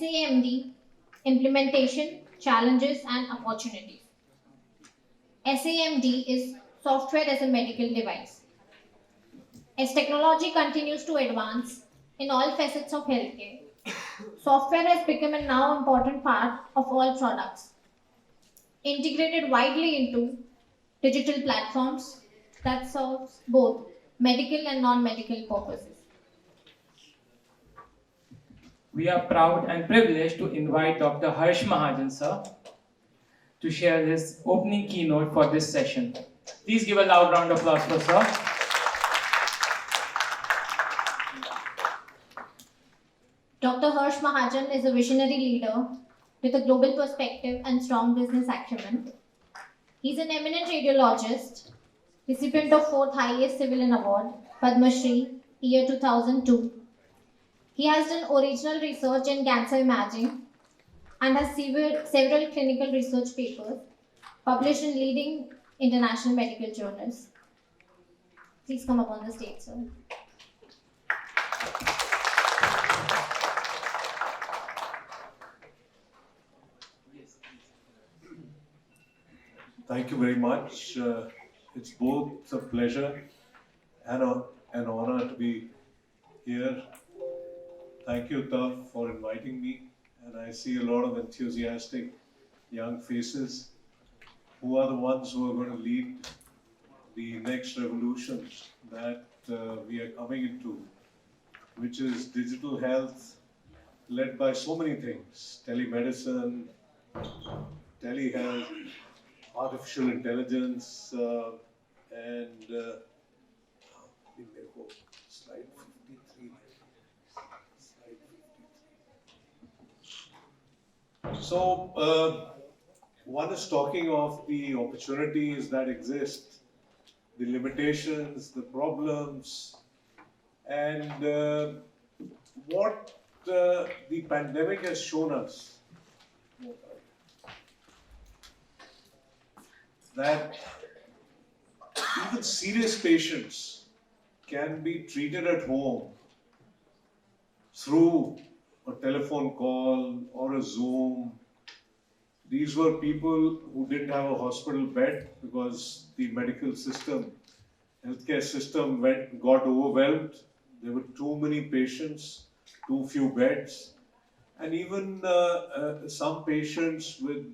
SaMD, Implementation, Challenges and Opportunities. SaMD is software as a medical device. As technology continues to advance in all facets of healthcare, software has become a now important part of all products, integrated widely into digital platforms that serves both medical and non-medical purposes. We are proud and privileged to invite Dr. Harsh Mahajan, sir, to share his opening keynote for this session. Please give a loud round of applause for sir. Dr. Harsh Mahajan is a visionary leader with a global perspective and strong business acumen. He's an eminent radiologist, recipient of 4th highest civilian award, Padma Shri, year 2002. He has done original research in cancer imaging and has several clinical research papers published in leading international medical journals. Please come up on the stage, sir. Thank you very much. It's both a pleasure and an honor to be here. Thank you, Tav, for inviting me. And I see a lot of enthusiastic young faces who are the ones who are going to lead the next revolution that we are coming into, which is digital health, led by so many things: telemedicine, telehealth, artificial intelligence, and slide 53. Slide 53. So, one is talking of the opportunities that exist, the limitations, the problems, and what the pandemic has shown us. That even serious patients can be treated at home through a telephone call or a Zoom. These were people who didn't have a hospital bed because the medical system, healthcare system got overwhelmed. There were too many patients, too few beds. And even some patients with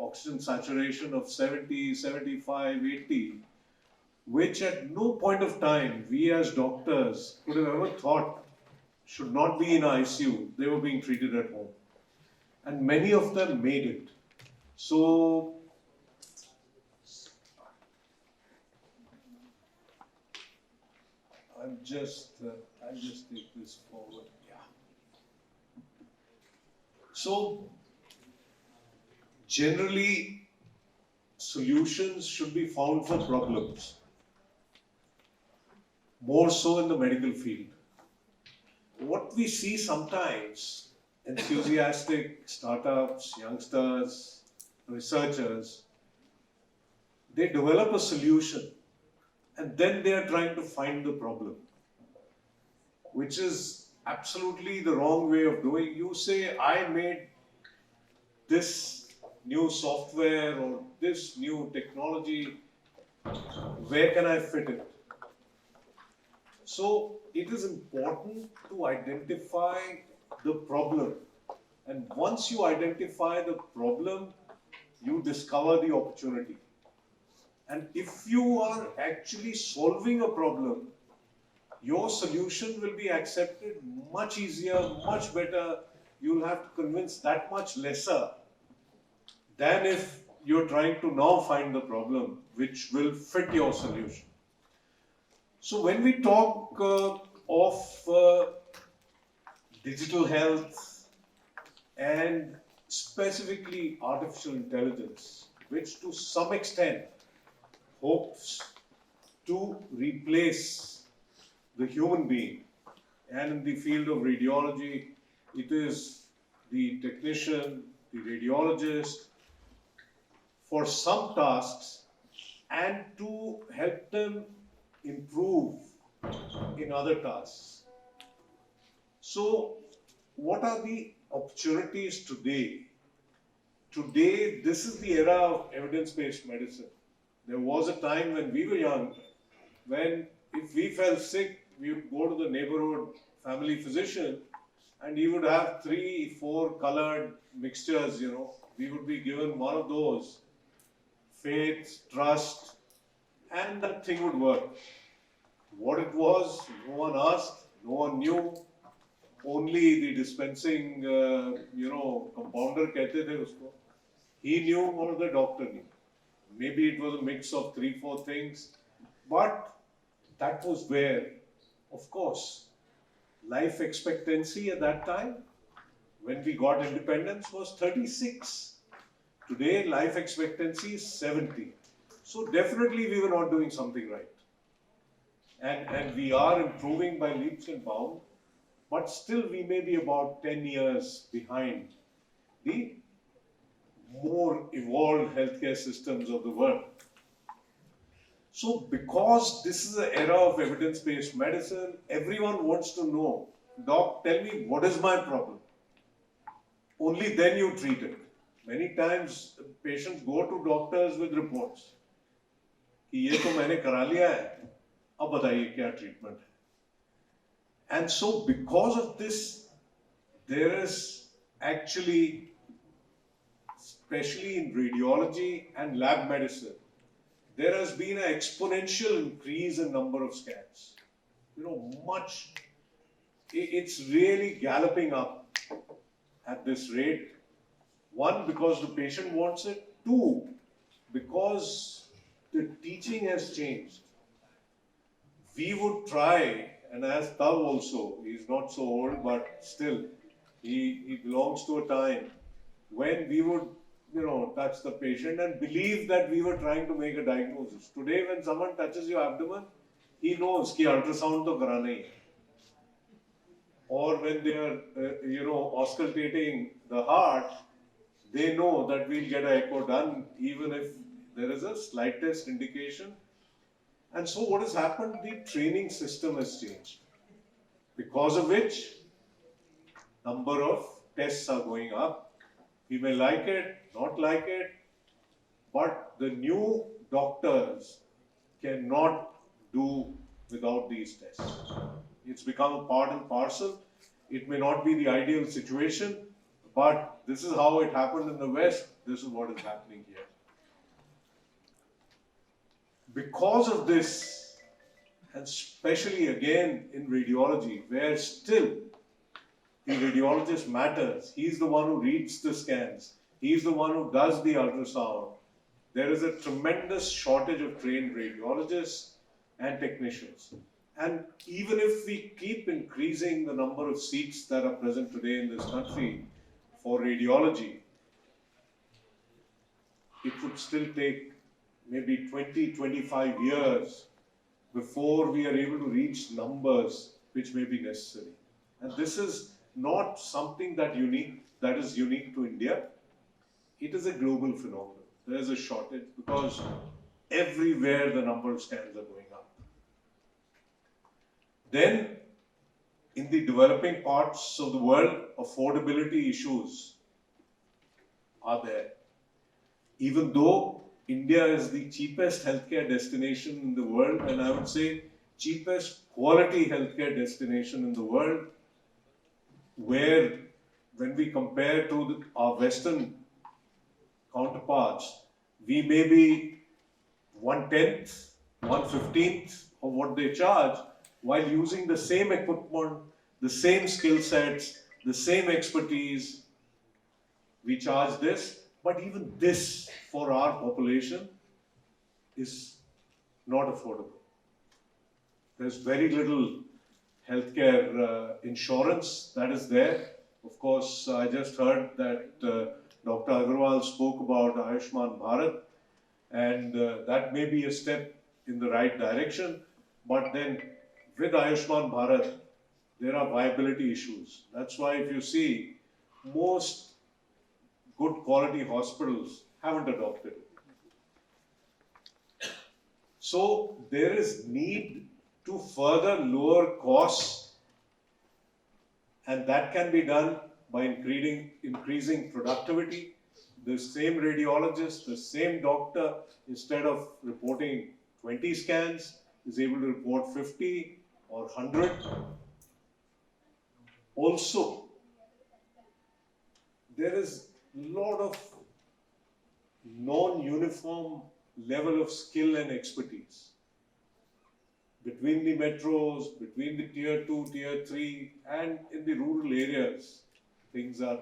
oxygen saturation of 70, 75, 80, which at no point of time we as doctors could have ever thought should not be in ICU. They were being treated at home. And many of them made it. So, I'll just take this forward. So, generally, solutions should be found for problems, more so in the medical field. What we see sometimes, enthusiastic startups, youngsters, researchers, they develop a solution and then they are trying to find the problem, which is absolutely the wrong way of doing. You say, I made this new software or this new technology, where can I fit it? So it is important to identify the problem. And once you identify the problem, you discover the opportunity. And if you are actually solving a problem, your solution will be accepted much easier, much better. You'll have to convince that much lesser than if you're trying to now find the problem which will fit your solution. So when we talk of digital health and specifically artificial intelligence, which to some extent hopes to replace the human being, and in the field of radiology, it is the technician, the radiologist, for some tasks and to help them improve in other tasks. So, what are the opportunities today? Today, this is the era of evidence-based medicine. There was a time when we were young, when if we fell sick, we would go to the neighborhood family physician and he would have 3, 4 colored mixtures, We would be given one of those, faith, trust, and that thing would work. What it was, no one asked, no one knew. Only the dispensing, compounder कहते थे उसको. He knew or the doctor knew. Maybe it was a mix of 3, 4 things, but that was where, of course, life expectancy at that time, when we got independence, was 36. Today, life expectancy is 70. So definitely we were not doing something right. And we are improving by leaps and bounds, but still we may be about 10 years behind the more evolved healthcare systems of the world. So because this is an era of evidence-based medicine, everyone wants to know, doc, tell me what is my problem? Only then you treat it. Many times patients go to doctors with reports. कि ये तो मैंने करा लिया है, अब बताइए क्या treatment है. And so because of this, there is actually, especially in radiology and lab medicine, there has been an exponential increase in number of scans. It's really galloping up at this rate. One, because the patient wants it. Two, because the teaching has changed. We would try, and as Tav also, he's not so old, but still, he belongs to a time when we would, touch the patient and believe that we were trying to make a diagnosis. Today, when someone touches your abdomen, he knows कि ultrasound तो कराना ही है. Or when they are, auscultating the heart, they know that we'll get an echo done even if there is a slightest indication. And so what has happened? The training system has changed. Because of which, number of tests are going up. We may like it, not like it, but the new doctors cannot do without these tests. It's become a part and parcel. It may not be the ideal situation, but this is how it happened in the West. This is what is happening here. Because of this, and especially again in radiology, where still the radiologist matters. He's the one who reads the scans. He's the one who does the ultrasound. There is a tremendous shortage of trained radiologists and technicians. And even if we keep increasing the number of seats that are present today in this country for radiology, it would still take maybe 20, 25 years before we are able to reach numbers which may be necessary. And this is not something that is unique to India. It is a global phenomenon. There is a shortage because everywhere the number of scans are going up. Then, in the developing parts of the world, affordability issues are there. Even though India is the cheapest healthcare destination in the world, and I would say cheapest quality healthcare destination in the world, where when we compare to our Western counterparts, we may be 1/10, 1/15 of what they charge, while using the same equipment, the same skill sets, the same expertise. We charge this, but even this for our population is not affordable. There's very little healthcare insurance that is there. Of course, I just heard that Dr. Agarwal spoke about Ayushman Bharat, and that may be a step in the right direction. But then with Ayushman Bharat, there are viability issues. That's why if you see, most good quality hospitals haven't adopted it. So there is need to further lower costs And that can be done by increasing productivity. The same radiologist, the same doctor, instead of reporting 20 scans, is able to report 50 or 100. Also, there is a lot of non-uniform level of skill and expertise between the metros, between the tier 2, tier 3, and in the rural areas. Things are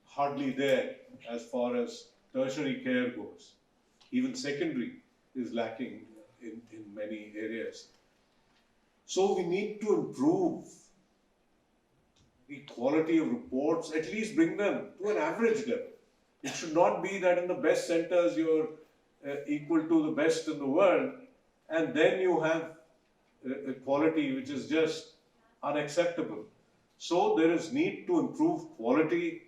hardly there as far as tertiary care goes. Even secondary is lacking in many areas. So we need to improve the quality of reports, at least bring them to an average level. It should not be that in the best centers you're equal to the best in the world, and then you have a quality which is just unacceptable. So there is need to improve quality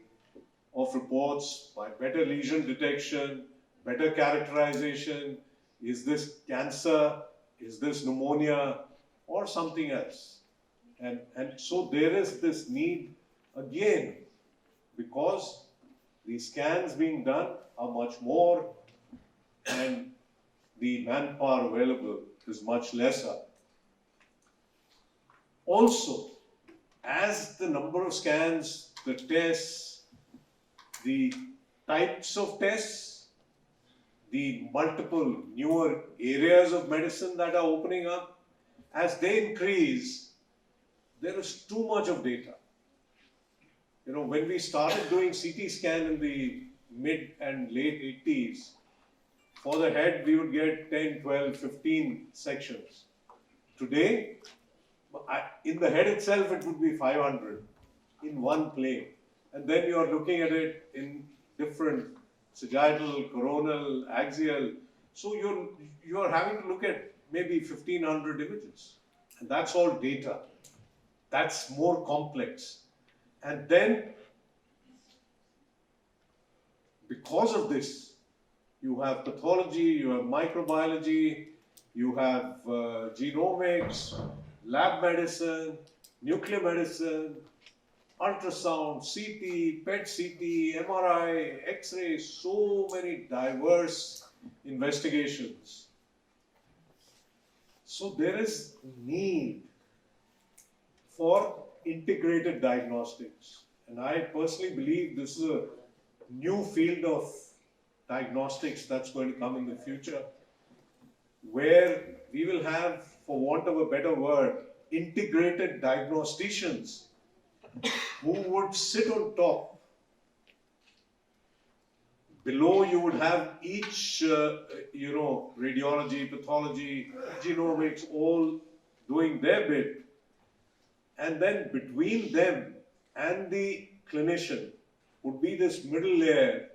of reports by better lesion detection, better characterization. Is this cancer? Is this pneumonia? Or something else? And so there is this need again, because the scans being done are much more and the manpower available is much lesser. Also, as the number of scans, the tests, the types of tests, the multiple newer areas of medicine that are opening up, as they increase, there is too much of data. You know, when we started doing CT scan in the mid and late 80s, for the head we would get 10, 12, 15 sections. Today, in the head itself it would be 500 in one plane. And then you are looking at it in different sagittal, coronal, axial. So you're having to look at maybe 1500 images. And that's all data. That's more complex. And then, because of this, you have pathology, you have microbiology, you have genomics, lab medicine, nuclear medicine, ultrasound, CT, PET CT, MRI, X-ray, so many diverse investigations. So there is need for integrated diagnostics. And I personally believe this is a new field of diagnostics that's going to come in the future, where we will have, for want of a better word, integrated diagnosticians who would sit on top. Below you would have each, radiology, pathology, genomics, all doing their bit. And then between them and the clinician would be this middle layer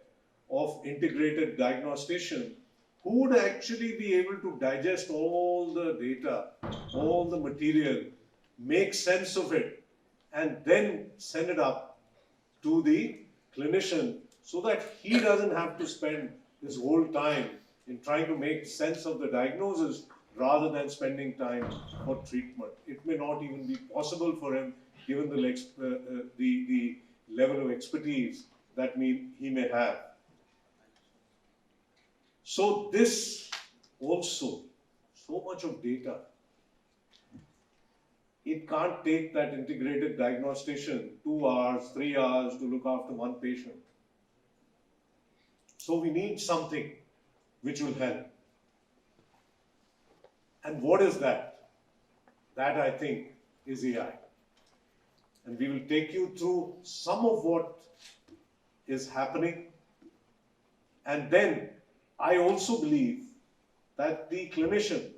of integrated diagnostician who would actually be able to digest all the data, all the material, make sense of it, and then send it up to the clinician so that he doesn't have to spend his whole time in trying to make sense of the diagnosis rather than spending time for treatment. It may not even be possible for him given the level of expertise that he may have. So this also, so much of data, it can't take that integrated diagnostician 2 hours, 3 hours to look after one patient. So we need something which will help. And what is that? That, I think, is AI. And we will take you through some of what is happening. And then I also believe that the clinician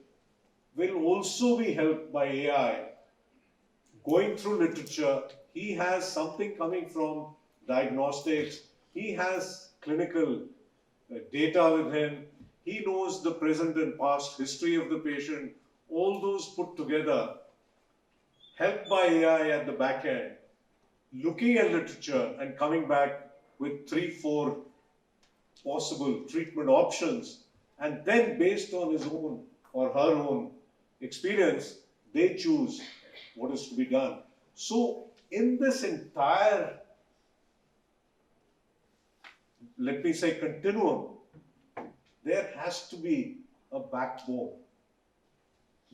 will also be helped by AI. Going through literature, he has something coming from diagnostics, he has clinical data with him, he knows the present and past history of the patient, all those put together, helped by AI at the back end, looking at literature and coming back with 3-4 possible treatment options, and then based on his own or her own experience, they choose what is to be done. So in this entire, let me say, continuum, there has to be a backbone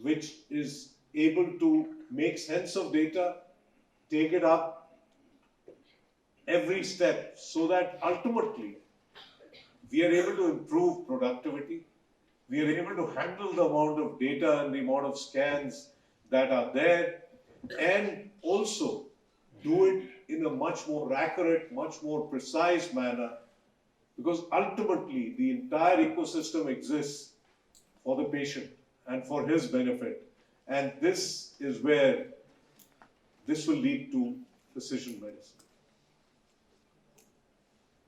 which is able to make sense of data, take it up every step, so that ultimately we are able to improve productivity, we are able to handle the amount of data and the amount of scans that are there, and also do it in a much more accurate, much more precise manner, because ultimately the entire ecosystem exists for the patient and for his benefit. And this is where this will lead to precision medicine.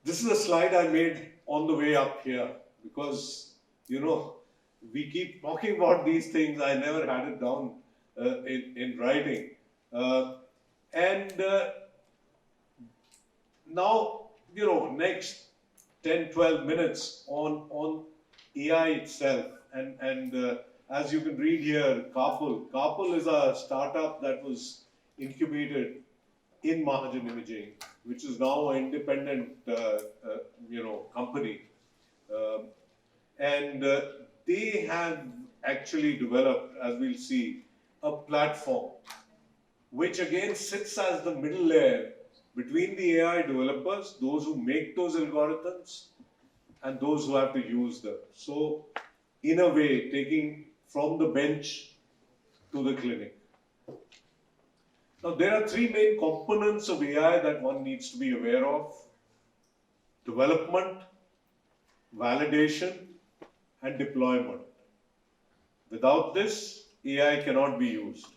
This is a slide I made on the way up here because, we keep talking about these things. I never had it down in writing. Now, next 10, 12 minutes on AI itself. And as you can read here, Kapil is a startup that was incubated in Mahajan Imaging, which is now an independent, company. They have actually developed, as we'll see, a platform which again sits as the middle layer between the AI developers, those who make those algorithms, and those who have to use them. So, in a way, taking from the bench to the clinic. Now, there are three main components of AI that one needs to be aware of: development, validation, and deployment. Without this, AI cannot be used.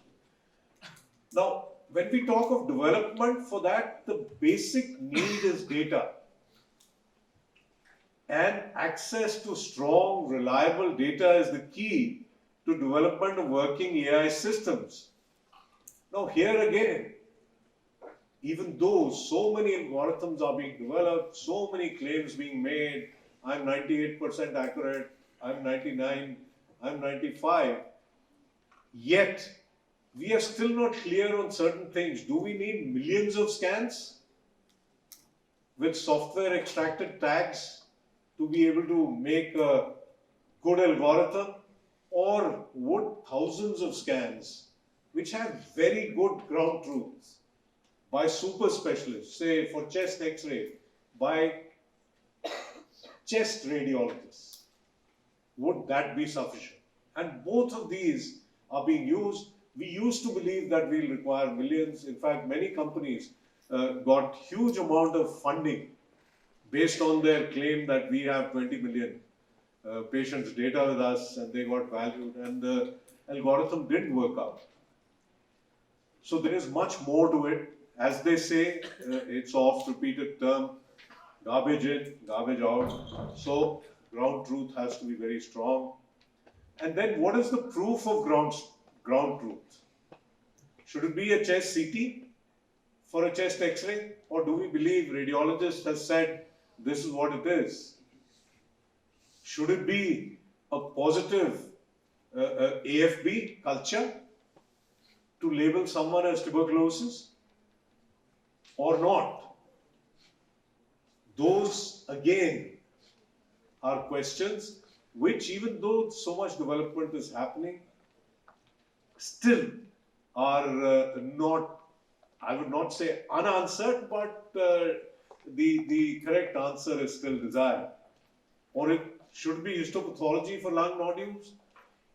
Now, when we talk of development, for that, the basic need is data. And access to strong, reliable data is the key to development of working AI systems. Now, here again, even though so many algorithms are being developed, so many claims being made, I'm 98% accurate, I'm 99, I'm 95, yet we are still not clear on certain things. Do we need millions of scans with software extracted tags to be able to make a good algorithm? Or would thousands of scans, which have very good ground truths, by super specialists, say for chest x-ray, by chest radiologists, would that be sufficient? And both of these are being used. We used to believe that we'll require millions. In fact, many companies got huge amount of funding based on their claim that we have 20 million patients' data with us and they got valued, and the algorithm didn't work out. So there is much more to it. As they say, it's oft repeated term, garbage in, garbage out. So ground truth has to be very strong. And then what is the proof of ground truth? Should it be a chest CT for a chest X-ray? Or do we believe radiologist has said this is what it is? Should it be a positive AFB culture to label someone as tuberculosis or not? Those again are questions which, even though so much development is happening, still are not, I would not say unanswered, but the correct answer is still desired. Or it should be histopathology for lung nodules.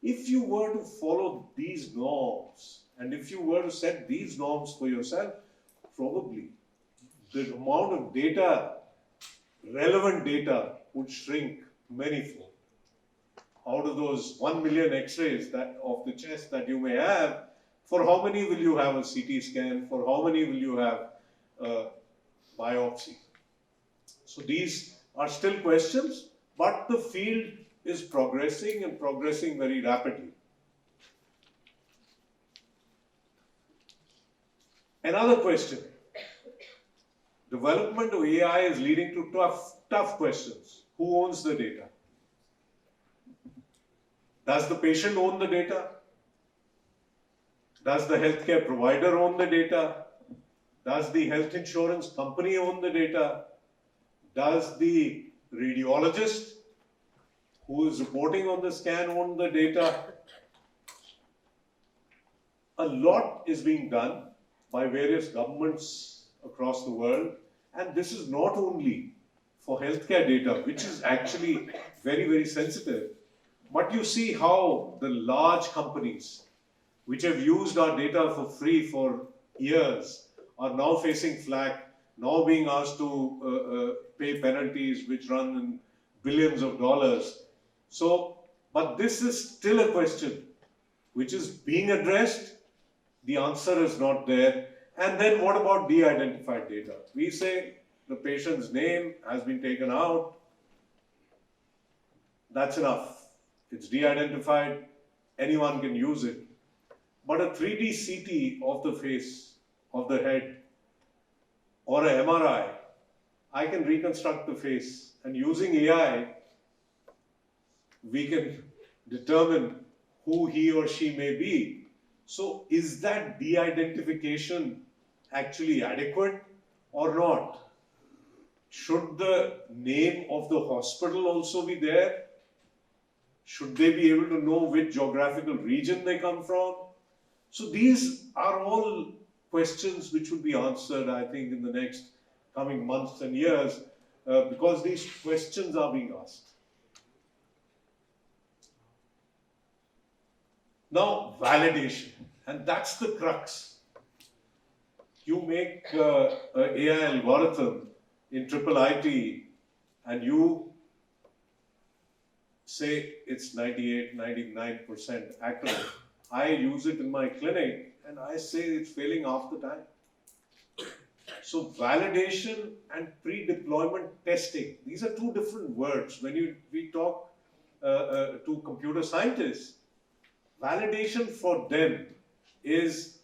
If you were to follow these norms, and if you were to set these norms for yourself, probably the amount of data, relevant data, would shrink manyfold. Out of those 1 million X-rays of the chest that you may have, for how many will you have a CT scan? For how many will you have a biopsy? So these are still questions, but the field is progressing and progressing very rapidly. Another question. Development of AI is leading to tough questions. Who owns the data? Does the patient own the data? Does the healthcare provider own the data? Does the health insurance company own the data? Does the radiologist who is reporting on the scan own the data? A lot is being done by various governments across the world, and this is not only for healthcare data, which is actually very, very sensitive, but you see how the large companies which have used our data for free for years are now facing flack, now being asked to pay penalties which run in billions of dollars. So, but this is still a question which is being addressed. The answer is not there. And then what about de-identified data? We say the patient's name has been taken out. That's enough. It's de-identified. Anyone can use it. But a 3D CT of the face, of the head, or an MRI, I can reconstruct the face. And using AI, we can determine who he or she may be. So is that de-identification actually adequate or not? Should the name of the hospital also be there? Should they be able to know which geographical region they come from? So these are all questions which will be answered, I think, in the next coming months and years, because these questions are being asked. Now, validation, and that's the crux. You make an AI algorithm in IIIT and you say it's 98, 99% accurate. I use it in my clinic and I say it's failing half the time. So validation and pre-deployment testing, these are two different words. When we talk to computer scientists, validation for them is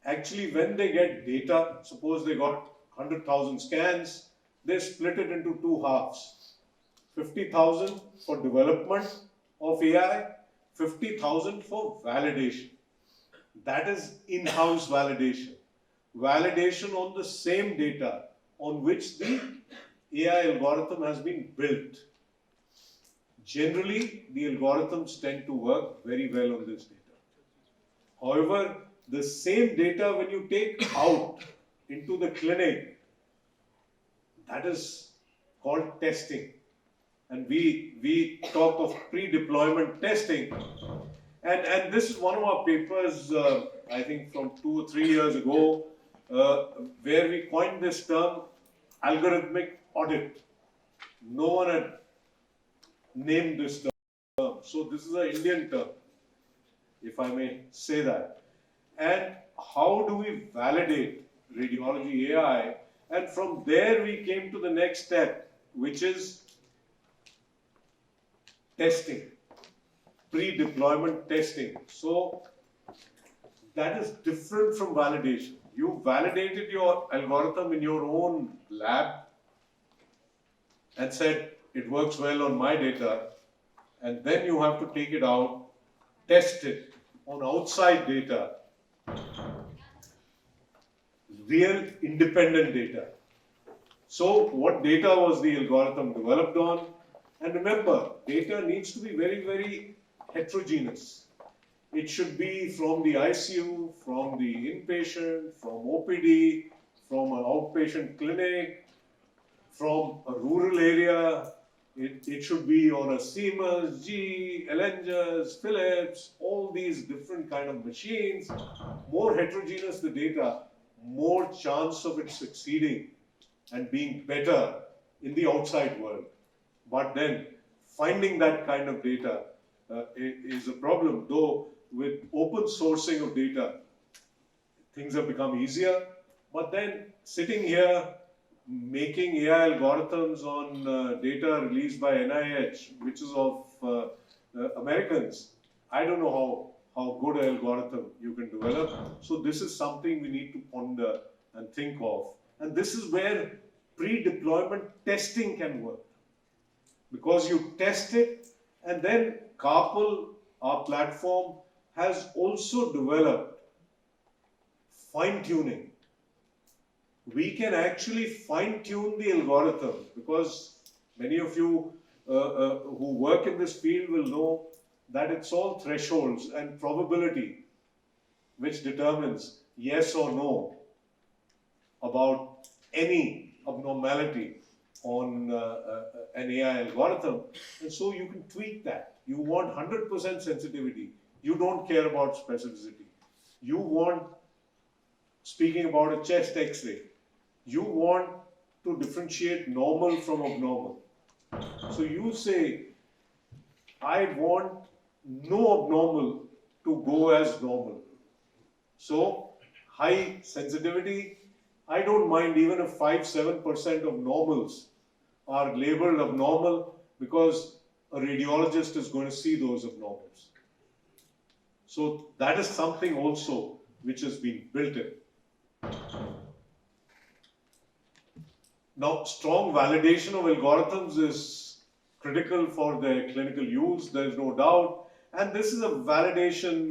actually when they get data, suppose they got 100,000 scans, they split it into two halves. 50,000 for development of AI, 50,000 for validation. That is in-house validation. Validation on the same data on which the AI algorithm has been built. Generally, the algorithms tend to work very well on this data. However, the same data when you take out into the clinic, that is called testing. And we talk of pre-deployment testing. And this is one of our papers, I think from 2 or 3 years ago, where we coined this term, algorithmic audit. No one had named this term. So this is an Indian term, if I may say that. And how do we validate radiology AI? And from there we came to the next step, which is testing, pre-deployment testing. So that is different from validation. You validated your algorithm in your own lab and said it works well on my data, and then you have to take it out, test it on outside data, real independent data. So what data was the algorithm developed on? And remember, data needs to be very, very heterogeneous. It should be from the ICU, from the inpatient, from OPD, from an outpatient clinic, from a rural area. It should be on a Siemens, GE, Elengers, Philips, all these different kind of machines. More heterogeneous the data, more chance of it succeeding and being better in the outside world. But then finding that kind of data is a problem. Though with open sourcing of data, things have become easier. But then sitting here, making AI algorithms on data released by NIH, which is of Americans, I don't know how good an algorithm you can develop. So this is something we need to ponder and think of. And this is where pre-deployment testing can work. Because you test it, and then Carpal, our platform, has also developed fine-tuning we can actually fine-tune the algorithm, because many of you who work in this field will know that it's all thresholds and probability which determines yes or no about any abnormality on an AI algorithm. And so you can tweak that. You want 100% sensitivity. You don't care about specificity. You want, speaking about a chest X-ray, you want to differentiate normal from abnormal. So you say, I want no abnormal to go as normal. So high sensitivity, I don't mind even if 5-7% of normals are labeled abnormal, because a radiologist is going to see those abnormals. So that is something also which has been built in. Now, strong validation of algorithms is critical for their clinical use, there is no doubt. And this is a validation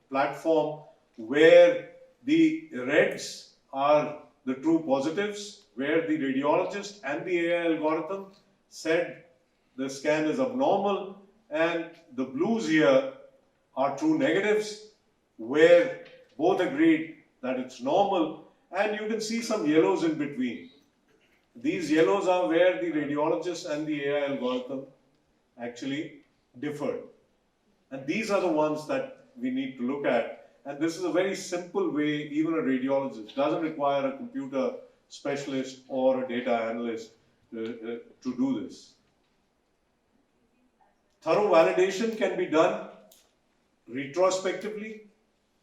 platform where the reds are the true positives, where the radiologist and the AI algorithm said the scan is abnormal, and the blues here are true negatives, where both agreed that it's normal, and you can see some yellows in between. These yellows are where the radiologist and the AI algorithm actually differed. And these are the ones that we need to look at. And this is a very simple way, even a radiologist doesn't require a computer specialist or a data analyst to do this. Thorough validation can be done retrospectively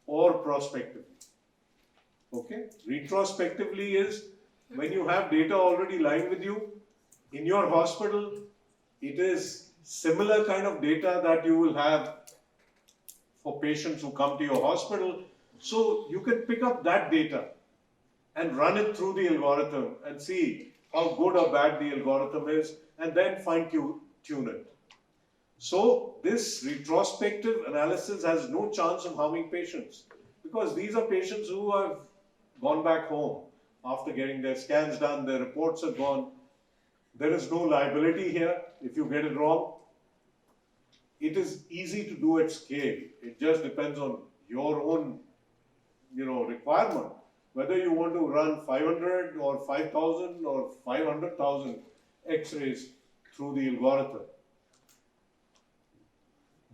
or prospectively. Okay? Retrospectively is when you have data already lying with you in your hospital, it is similar kind of data that you will have for patients who come to your hospital. So you can pick up that data and run it through the algorithm and see how good or bad the algorithm is, and then fine tune it. So this retrospective analysis has no chance of harming patients, because these are patients who have gone back home after getting their scans done, their reports are gone. There is no liability here if you get it wrong. It is easy to do at scale. It just depends on your own, requirement. Whether you want to run 500 or 5,000 or 500,000 X-rays through the algorithm.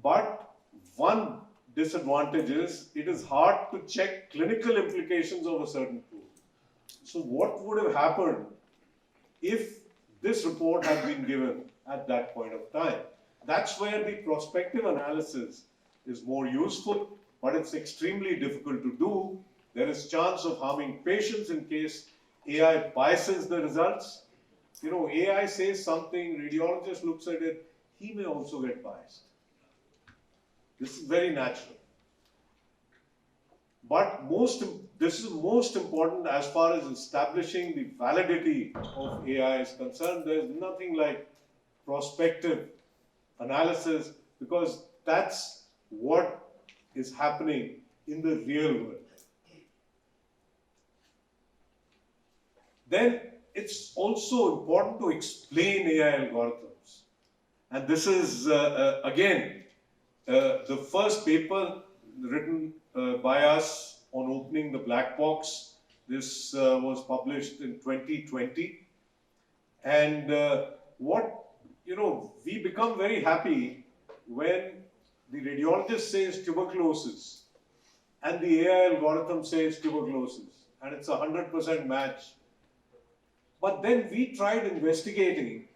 But one disadvantage is it is hard to check clinical implications of a certain tool. So what would have happened if this report had been given at that point of time? That's where the prospective analysis is more useful, but it's extremely difficult to do. There is chance of harming patients in case AI biases the results. AI says something, radiologist looks at it, he may also get biased. This is very natural. But this is most important as far as establishing the validity of AI is concerned. There's nothing like prospective analysis, because that's what is happening in the real world. Then it's also important to explain AI algorithms. And this is, again, the first paper written by us on opening the black box. This was published in 2020. And we become very happy when the radiologist says tuberculosis and the AI algorithm says tuberculosis, and it's a 100% match. But then we tried investigating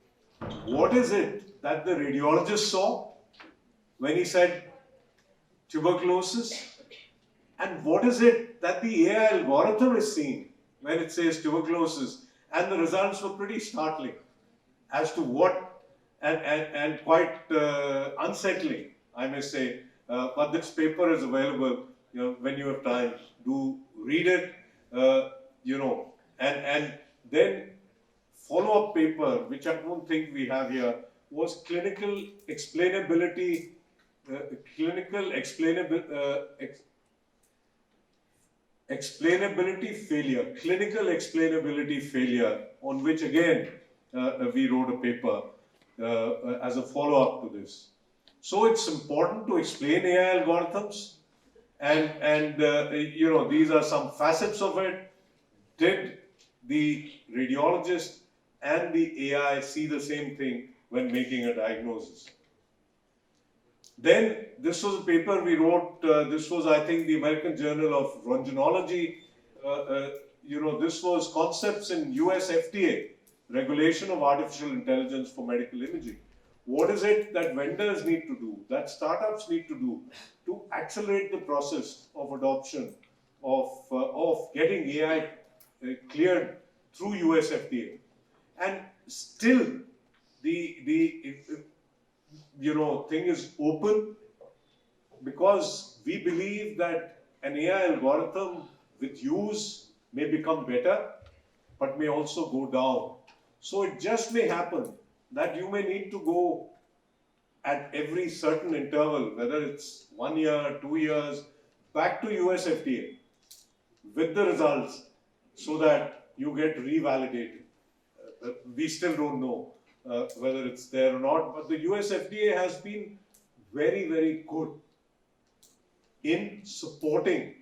what is it that the radiologist saw when he said tuberculosis, and what is it that the AI algorithm is seeing when it says tuberculosis. And the results were pretty startling as to what, and quite unsettling, I may say. But this paper is available. When you have time, do read it. And then follow-up paper, which I don't think we have here, was clinical explainability. explainability failure, clinical explainability failure, on which again we wrote a paper as a follow-up to this. So it's important to explain AI algorithms, and you know, these are some facets of it. Did the radiologist and the AI see the same thing when making a diagnosis? Then this was a paper we wrote. This was, I think, the American Journal of Röntgenology. You know, this was concepts in US FDA regulation of artificial intelligence for medical imaging. What is it that vendors need to do, that startups need to do to accelerate the process of adoption of getting AI cleared through US FDA? And still, the you know, thing is open, because we believe that an AI algorithm with use may become better, but may also go down. So it just may happen that you may need to go at every certain interval, whether it's 1 year, 2 years, back to US FDA with the results so that you get revalidated. We still don't know whether it's there or not, but the US FDA has been very, very good in supporting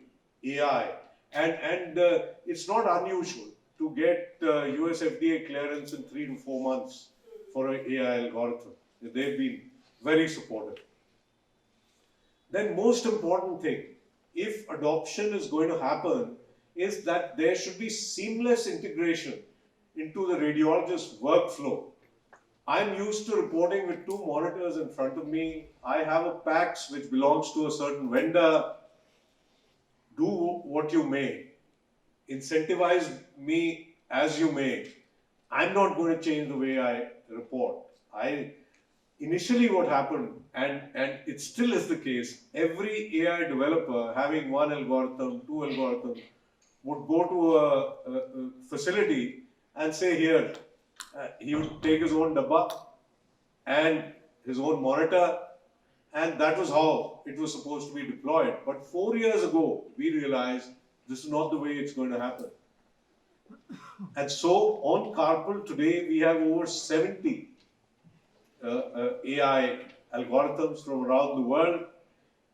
AI, and it's not unusual to get US FDA clearance in 3 to 4 months for an AI algorithm. They've been very supportive. Then most important thing, if adoption is going to happen, is that there should be seamless integration into the radiologist's workflow. I'm used to reporting with 2 monitors in front of me. I have a PACS which belongs to a certain vendor. Do what you may. Incentivize me as you may. I'm not going to change the way I report. Initially what happened, and it still is the case, every AI developer having 1 algorithm, 2 algorithms, would go to a facility and say, here, he would take his own dabba and his own monitor, and that was how it was supposed to be deployed. But 4 years ago, we realized this is not the way it's going to happen. And so on Carpal today, we have over 70 AI algorithms from around the world,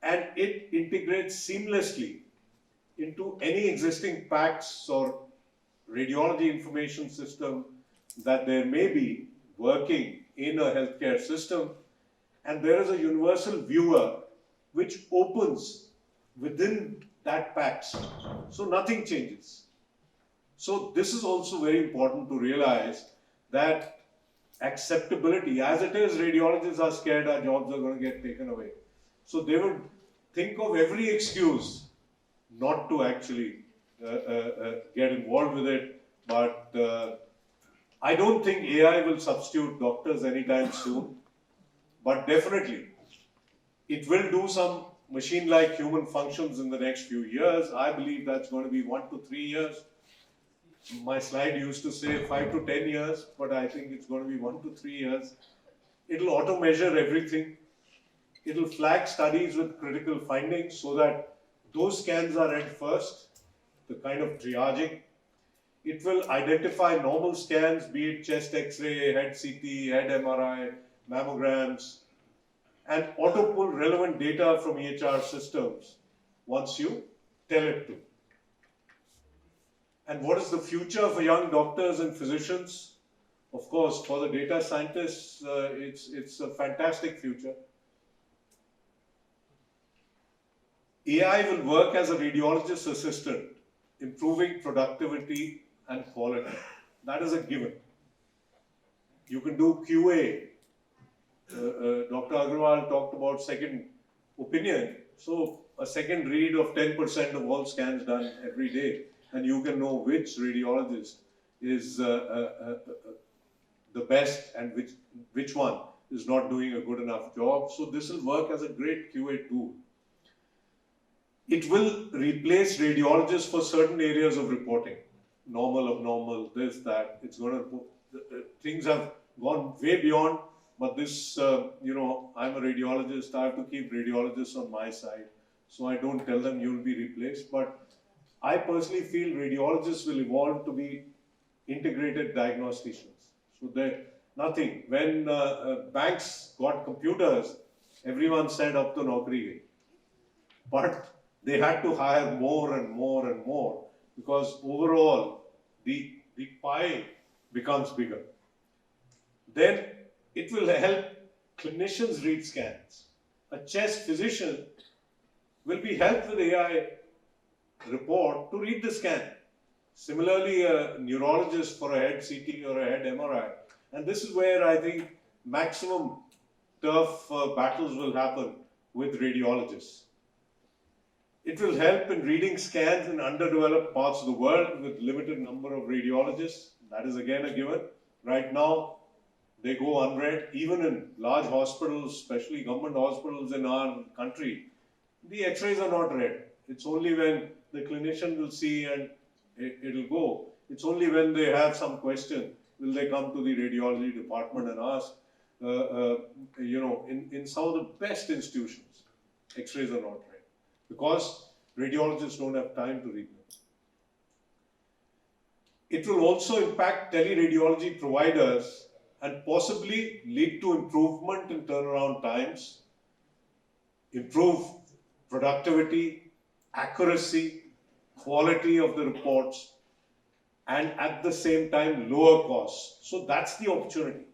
and it integrates seamlessly into any existing PACS or radiology information system that there may be working in a healthcare system. And there is a universal viewer which opens within that PACS. So nothing changes. So this is also very important to realize, that acceptability, as it is, radiologists are scared our jobs are going to get taken away. So they would think of every excuse not to actually get involved with it. But I don't think AI will substitute doctors anytime soon. But definitely, it will do some machine-like human functions in the next few years. I believe that's going to be 1 to 3 years. My slide used to say 5 to 10 years, but I think it's going to be 1 to 3 years. It'll auto-measure everything. It'll flag studies with critical findings so that those scans are read first, the kind of triaging. It will identify normal scans, be it chest X-ray, head CT, head MRI, mammograms, and auto-pull relevant data from EHR systems once you tell it to. And what is the future for young doctors and physicians? Of course, for the data scientists, it's a fantastic future. AI will work as a radiologist's assistant, improving productivity and quality. That is a given. You can do QA. Dr. Agarwal talked about second opinion. So a second read of 10% of all scans done every day, and you can know which radiologist is the best and which one is not doing a good enough job. So this will work as a great QA tool. It will replace radiologists for certain areas of reporting. Normal, abnormal, this, that. It's going to, things have gone way beyond, but this, you know, I'm a radiologist. I have to keep radiologists on my side. So I don't tell them you'll be replaced, but I personally feel radiologists will evolve to be integrated diagnosticians. So nothing. When banks got computers, everyone said up to Naukri gayi. But they had to hire more and more and more because overall the pie becomes bigger. Then it will help clinicians read scans. A chest physician will be helped with AI report to read the scan. Similarly, a neurologist for a head CT or a head MRI. And this is where I think maximum turf battles will happen with radiologists. It will help in reading scans in underdeveloped parts of the world with limited number of radiologists. That is again a given. Right now, they go unread. Even in large hospitals, especially government hospitals in our country, the x-rays are not read. It's only when the clinician will see and it'll go. It's only when they have some question will they come to the radiology department and ask. In some of the best institutions, x-rays are not read because radiologists don't have time to read them. It will also impact teleradiology providers and possibly lead to improvement in turnaround times, improve productivity, accuracy, quality of the reports, and at the same time lower costs. So that's the opportunity.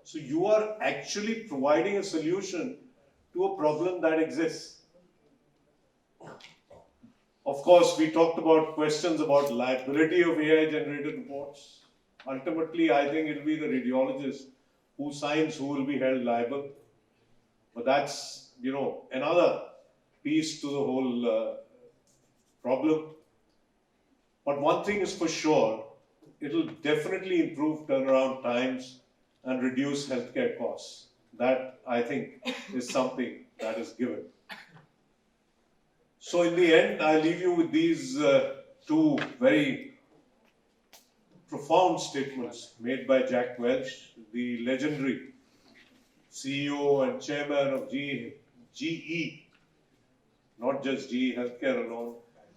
So you are actually providing a solution to a problem that exists. Of course, we talked about questions about liability of AI-generated reports. Ultimately, I think it will be the radiologist who signs who will be held liable. But that's, another piece to the whole problem. But one thing is for sure, it will definitely improve turnaround times and reduce healthcare costs. That, I think, is something that is given. So in the end, I leave you with these two very profound statements made by Jack Welch, the legendary CEO and chairman of GE, not just GE Healthcare alone,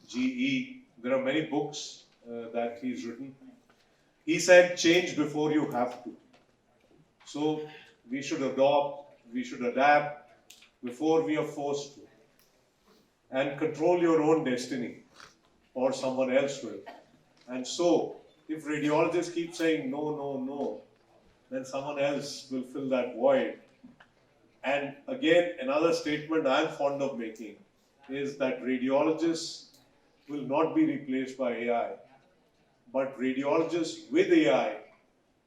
GE. There are many books that he's written. He said, change before you have to. So we should adopt, we should adapt before we are forced to. And control your own destiny, or someone else will. And so, if radiologists keep saying no, no, no, then someone else will fill that void. And again, another statement I'm fond of making is that radiologists will not be replaced by AI, but radiologists with AI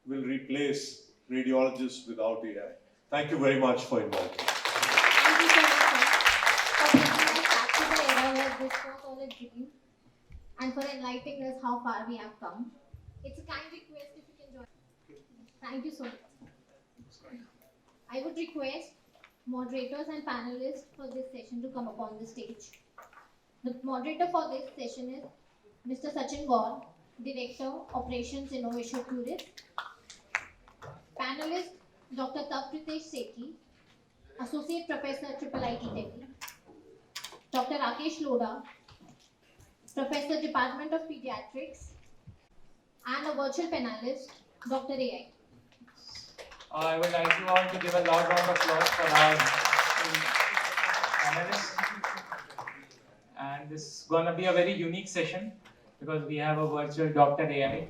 will replace radiologists without AI. Thank you very much for inviting me. Thank you so much, sir, for bringing us back to the era where this was all a dream and for enlightening us how far we have come. It's a kind request if you can join. Thank you so much. I would request moderators and panelists for this session to come up on the stage. The moderator for this session is Mr. Sachin Gaur, Director, Operations, InnovatioCuris. Panelist, Dr. Tavpritesh Sethi, Associate Professor, IIIT Delhi. Dr. Rakesh Lodha, Professor, Department of Pediatrics. And a virtual panelist, Dr. AI. I would like you all to give a loud round of applause for our panelists. And this is going to be a very unique session because we have a virtual Dr. AI.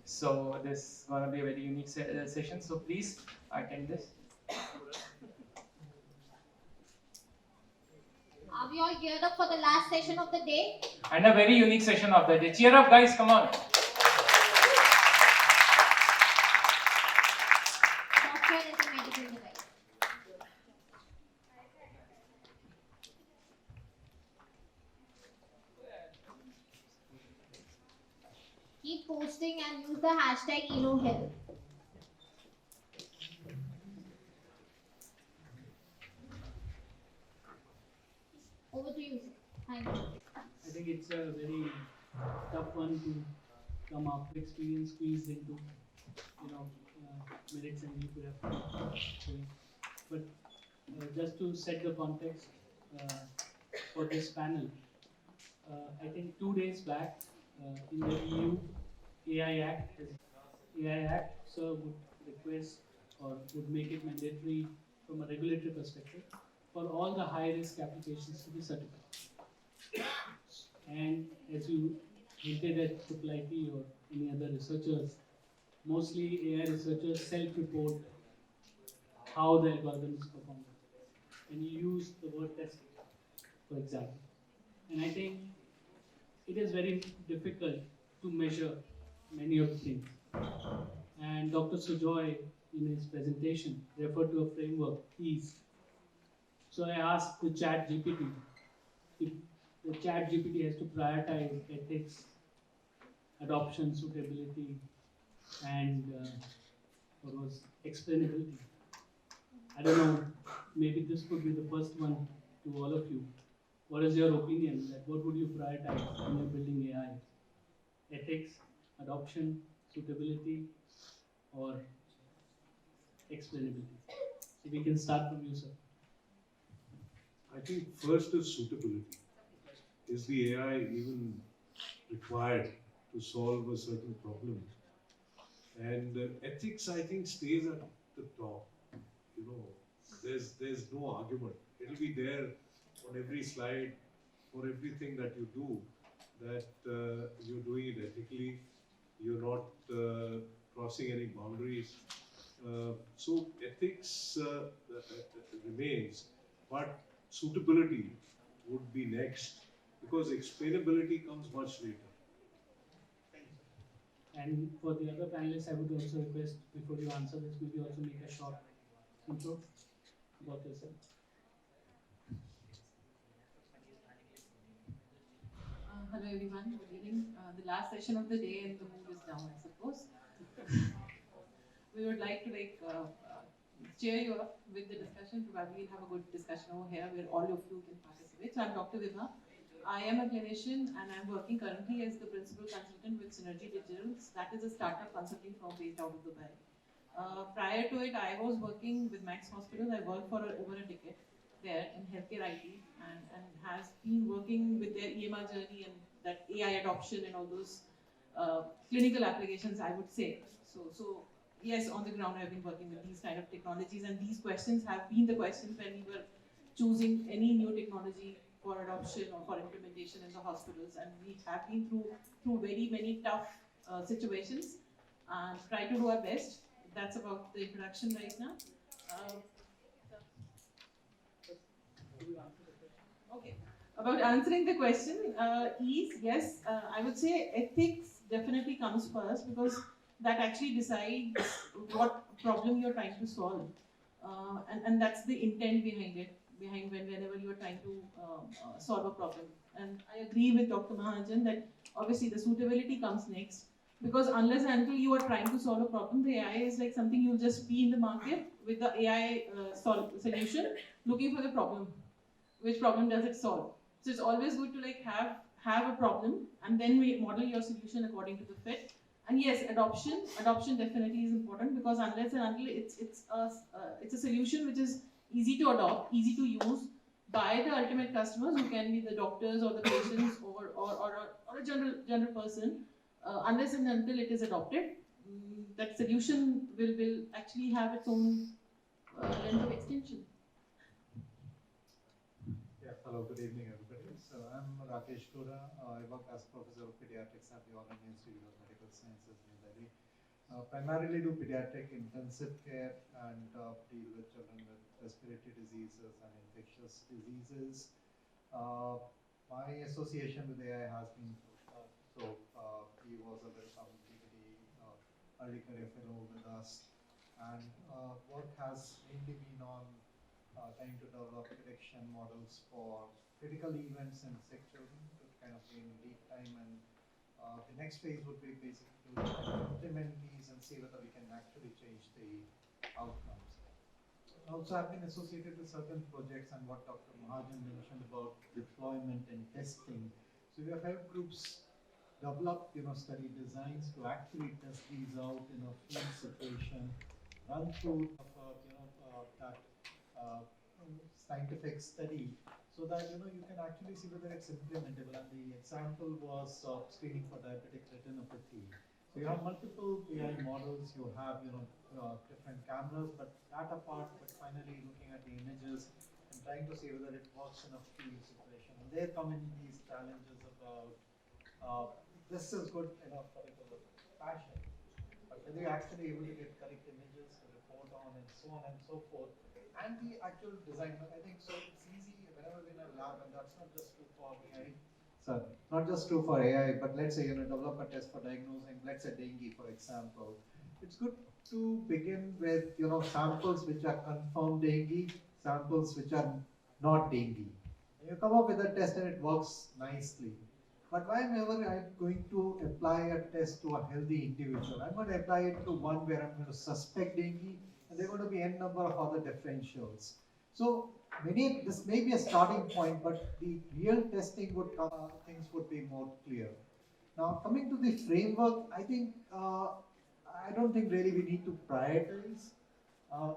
So this is going to be a very unique session. So please attend this. Are we all geared up for the last session of the day? And a very unique session of the day. Cheer up, guys, come on. Software as a medical device. Keep posting and use the hashtag InnoHEALTH. Over to you, sir. Thank you. I think it's a very tough one to come after experience squeezed into, minutes, and you could have doing. But just to set the context for this panel, I think 2 days back in the EU, AI Act, so would request or would make it mandatory from a regulatory perspective for all the high-risk applications to be certified. And as you hinted at IIIT or any other researchers, mostly AI researchers self-report how the algorithm is performing. And you use the word testing, for example. And I think it is very difficult to measure many of the things. And Dr. Sujoy, in his presentation, referred to a framework, EASE. So I asked the chat GPT if the chat GPT has to prioritize ethics, adoption, suitability, and what was explainability. I don't know, maybe this could be the first one to all of you. What is your opinion? That what would you prioritize when you're building AI? Ethics, adoption, suitability, or explainability? So we can start from you, sir. I think first is suitability. Is the AI even required to solve a certain problem? And ethics, I think, stays at the top. You know, there's no argument. It'll be there on every slide for everything that you do, that you're doing it ethically, you're not crossing any boundaries. So ethics remains, but suitability would be next, because explainability comes much later. And for the other panelists, I would also request, before you answer this, maybe also make a short intro about yourself. Hello everyone, good evening. The last session of the day and the mood is down, I suppose. We would like to cheer you up with the discussion. Probably we'll have a good discussion over here where all of you can participate. So I'm Dr. Vibha. I am a clinician and I'm working currently as the principal consultant with Synergy Digitals. That is a startup consulting firm based out of Dubai. Prior to it, I was working with Max Hospital. I worked for over a decade there in healthcare IT and has been working with their EMR journey and that AI adoption and all those clinical applications, I would say. So yes, on the ground, I've been working with these kind of technologies, and these questions have been the questions when we were choosing any new technology for adoption or for implementation in the hospitals, and we have been through very many tough situations and try to do our best. That's about the introduction right now. Okay. About answering the question, yes, I would say ethics definitely comes first, because that actually decides what problem you're trying to solve. And that's the intent behind it, whenever you're trying to solve a problem. And I agree with Dr. Mahajan that obviously the suitability comes next, because unless and until you are trying to solve a problem, the AI is like something you'll just be in the market with the AI solution, looking for the problem. Which problem does it solve? So it's always good to have a problem and then we model your solution according to the fit. And yes, adoption definitely is important, because unless and until it's a solution which is easy to adopt, easy to use by the ultimate customers, who can be the doctors or the patients or a general person. Unless and until it is adopted, that solution will actually have its own length of extension. Yeah, hello, good evening, everybody. So I'm Rakesh. I work as Professor of Pediatrics at the All India Institute of Medical Sciences in Delhi. Primarily do pediatric intensive care and deal with children with respiratory diseases and infectious diseases. My association with AI has been he was a welcome DVD early career fellow with us, and work has mainly been on trying to develop prediction models for critical events in sick children to kind of gain lead time, and the next phase would be basically to implement these and see whether we can actually change the outcomes. Also, I've been associated with certain projects and what Dr. Mahajan mentioned about deployment and testing. So we have helped groups develop, study designs to actually test these out in a field situation, run through that scientific study, so that you can actually see whether it's implementable. And the example was screening for diabetic retinopathy. So you have multiple AI models, you have different cameras, but that apart, but finally looking at the images and trying to see whether it works in a field situation. And there come in these challenges about this is good in a particular fashion, but whether you're actually able to get correct images to report on and so forth, and the actual design. I think so. It's easy whenever we're in a lab, and that's not just true for AI. So not just true for AI, but let's say develop a test for diagnosing, let's say dengue, for example. It's good to begin with samples which are confirmed dengue, samples which are not dengue. And you come up with a test and it works nicely. But whenever I'm going to apply a test to a healthy individual, I'm going to apply it to one where I'm going to suspect dengue, and there are going to be n number of other differentials. So this may be a starting point, but the real testing would come, things would be more clear. Now, coming to the framework, I think I don't think really we need to prioritize.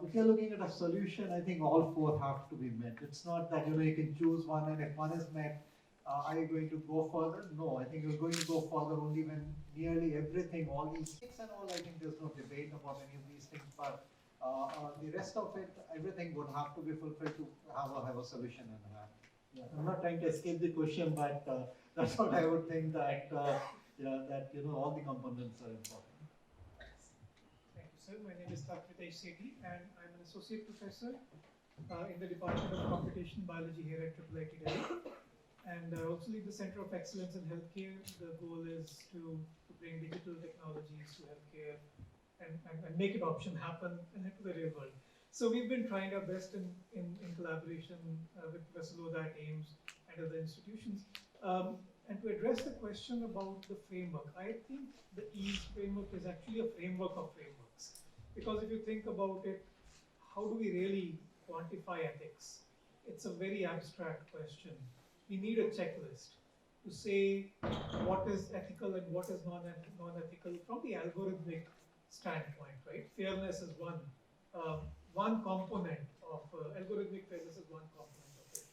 If you're looking at a solution, I think all four have to be met. It's not that you can choose one, and if one is met, are you going to go further? No, I think you're going to go further only when nearly everything, all these things and all, I think there's no debate about any of these things, but the rest of it, everything would have to be fulfilled to have a solution in hand. Yeah. I'm not trying to escape the question, but that's what I would think that, all the components are important. Thank you, sir. My name is Tavpritesh Sethi, and I'm an associate professor in the Department of Computational Biology here at IIIT Delhi. And I also lead the Center of Excellence in Healthcare. The goal is to bring digital technologies to healthcare and make adoption happen into the real world. So we've been trying our best in collaboration with Professor Lodha at AIIMS and other institutions. And to address the question about the framework, I think the EASE framework is actually a framework of frameworks. Because if you think about it, how do we really quantify ethics? It's a very abstract question. We need a checklist to say what is ethical and what is non-ethical from the algorithmic standpoint, right? Fairness is one component of algorithmic fairness is one component of it.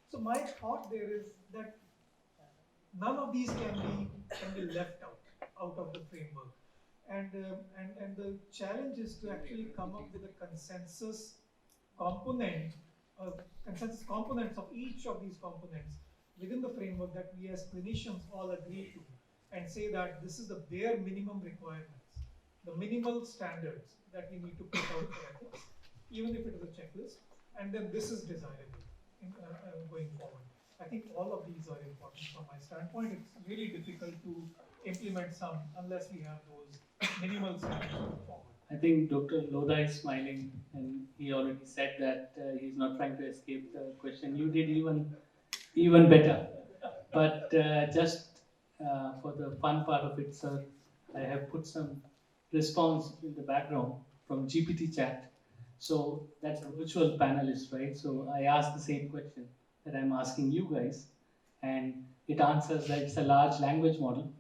So my thought there is that none of these can be left out of the framework, and the challenge is to actually come up with a consensus consensus components of each of these components within the framework that we as clinicians all agree to, and say that this is the bare minimum requirements, the minimal standards that we need to put out for ethics, even if it is a checklist, and then this is desirable going forward. I think all of these are important from my standpoint. It's really difficult to implement some unless we have those minimal standards going forward. I think Dr. Lodha is smiling, and he already said that he's not trying to escape the question. You did even better. But just for the fun part of it, sir, I have put some response in the background from GPT chat. So that's a virtual panelist, right? So I asked the same question that I'm asking you guys, and it answers that it's a large language model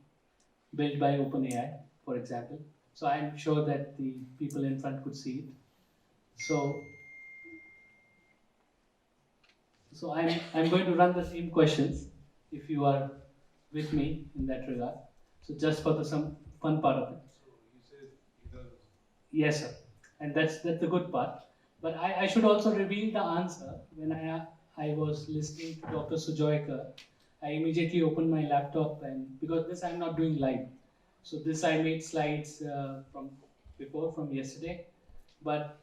built by OpenAI, for example. So I'm sure that the people in front could see it. So I'm going to run the same questions if you are with me in that regard. So just for some fun part of it. So you said either. Yes, sir. And that's the good part. But I should also reveal the answer. When I was listening to Dr. Sujoyka, I immediately opened my laptop, and because this I'm not doing live. So this I made slides from yesterday. But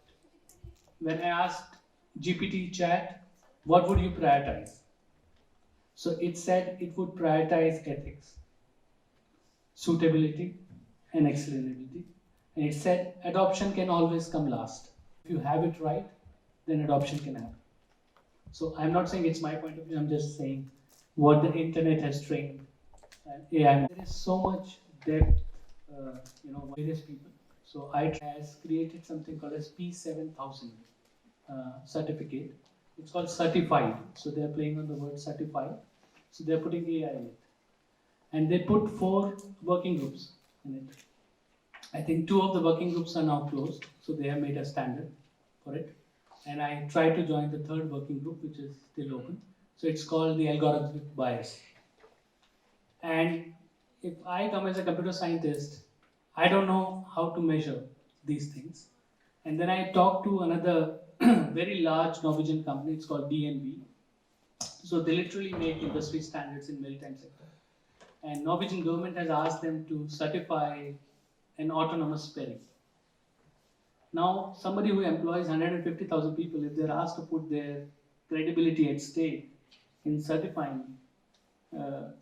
when I asked GPT chat, what would you prioritize? So it said it would prioritize ethics, suitability, and explainability. And it said adoption can always come last. If you have it right, then adoption can happen. So I'm not saying it's my point of view, I'm just saying what the internet has trained AI. There is so much depth, various people. So I has created something called as P7000 certificate. It's called certified. So they're playing on the word certified. So they're putting AI in it. And they put 4 working groups in it. I think 2 of the working groups are now closed. So they have made a standard for it. And I tried to join the 3rd working group, which is still open. So it's called the algorithmic bias. And if I come as a computer scientist, I don't know how to measure these things. And then I talk to another very large Norwegian company, it's called DNV. So they literally make industry standards in maritime sector. And Norwegian government has asked them to certify an autonomous ferry. Now, somebody who employs 150,000 people, if they're asked to put their credibility at stake in certifying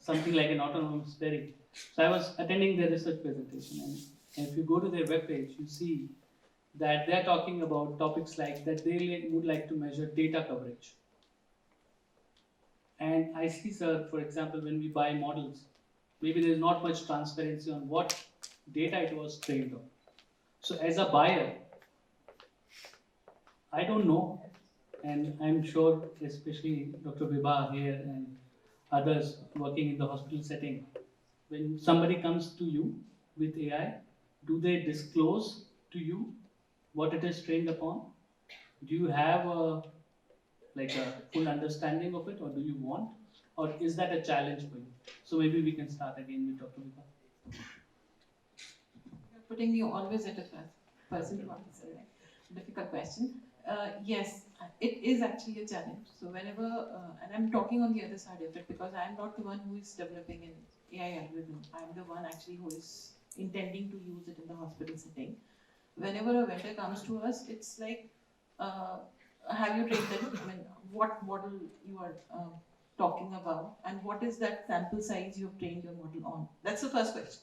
something like an autonomous ferry. So I was attending their research presentation, and if you go to their webpage, you see that they're talking about topics like that they would like to measure data coverage. And I see, sir, for example, when we buy models, maybe there's not much transparency on what data it was trained on. So as a buyer, I don't know, and I'm sure especially Dr. Vibha here and others working in the hospital setting, when somebody comes to you with AI, do they disclose to you what it is trained upon? Do you have a full understanding of it, or do you want, or is that a challenge for you? So maybe we can start again with Dr. Vibha. You're putting me always at a person to answer a difficult question. Yes, it is actually a challenge. So whenever, and I'm talking on the other side of it because I'm not the one who is developing an AI algorithm. I'm the one actually who is intending to use it in the hospital setting. Whenever a vendor comes to us, it's like, have you trained them? I mean, what model you are talking about, and what is that sample size you've trained your model on? That's the first question.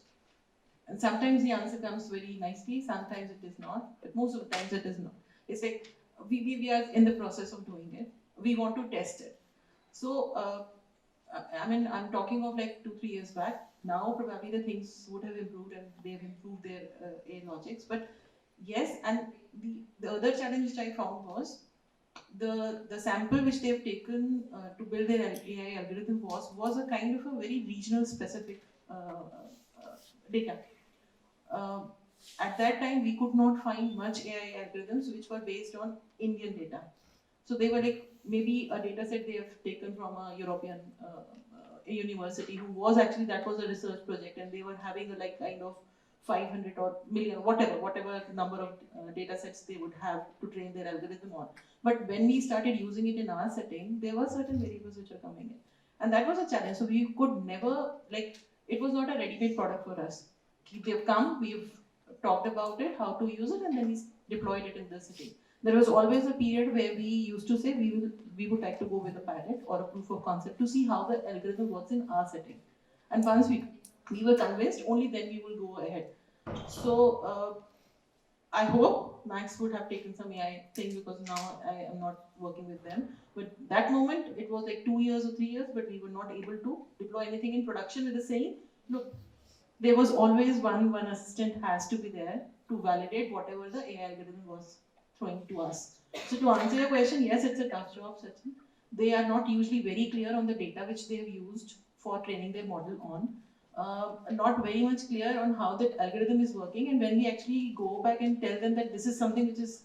And sometimes the answer comes very nicely, sometimes it is not, but most of the times it is not. It's like, we are in the process of doing it. We want to test it. So, I mean, I'm talking of like 2-3 years back. Now probably the things would have improved and they've improved their AI logics. But yes, and the other challenge which I found was the sample which they've taken to build their AI algorithm was a kind of a very regional specific data. At that time, we could not find much AI algorithms which were based on Indian data. So they were like maybe a data set they have taken from a European university who was actually, that was a research project, and they were having a like kind of 500 or million, whatever number of data sets they would have to train their algorithm on. But when we started using it in our setting, there were certain variables which are coming in. And that was a challenge. So we could never, like, it was not a ready-made product for us. They've come, we've talked about it, how to use it, and then we deployed it in the setting. There was always a period where we used to say we would like to go with a pilot or a proof of concept to see how the algorithm works in our setting. And once we were convinced, only then we will go ahead. So I hope Max would have taken some AI thing because now I am not working with them. But that moment, it was like 2 years or 3 years, but we were not able to deploy anything in production with the same. Look, there was always one assistant has to be there to validate whatever the AI algorithm was throwing to us. So to answer your question, yes, it's a tough job, Sachin. They are not usually very clear on the data which they have used for training their model on. Not very much clear on how that algorithm is working, and when we actually go back and tell them that this is something which is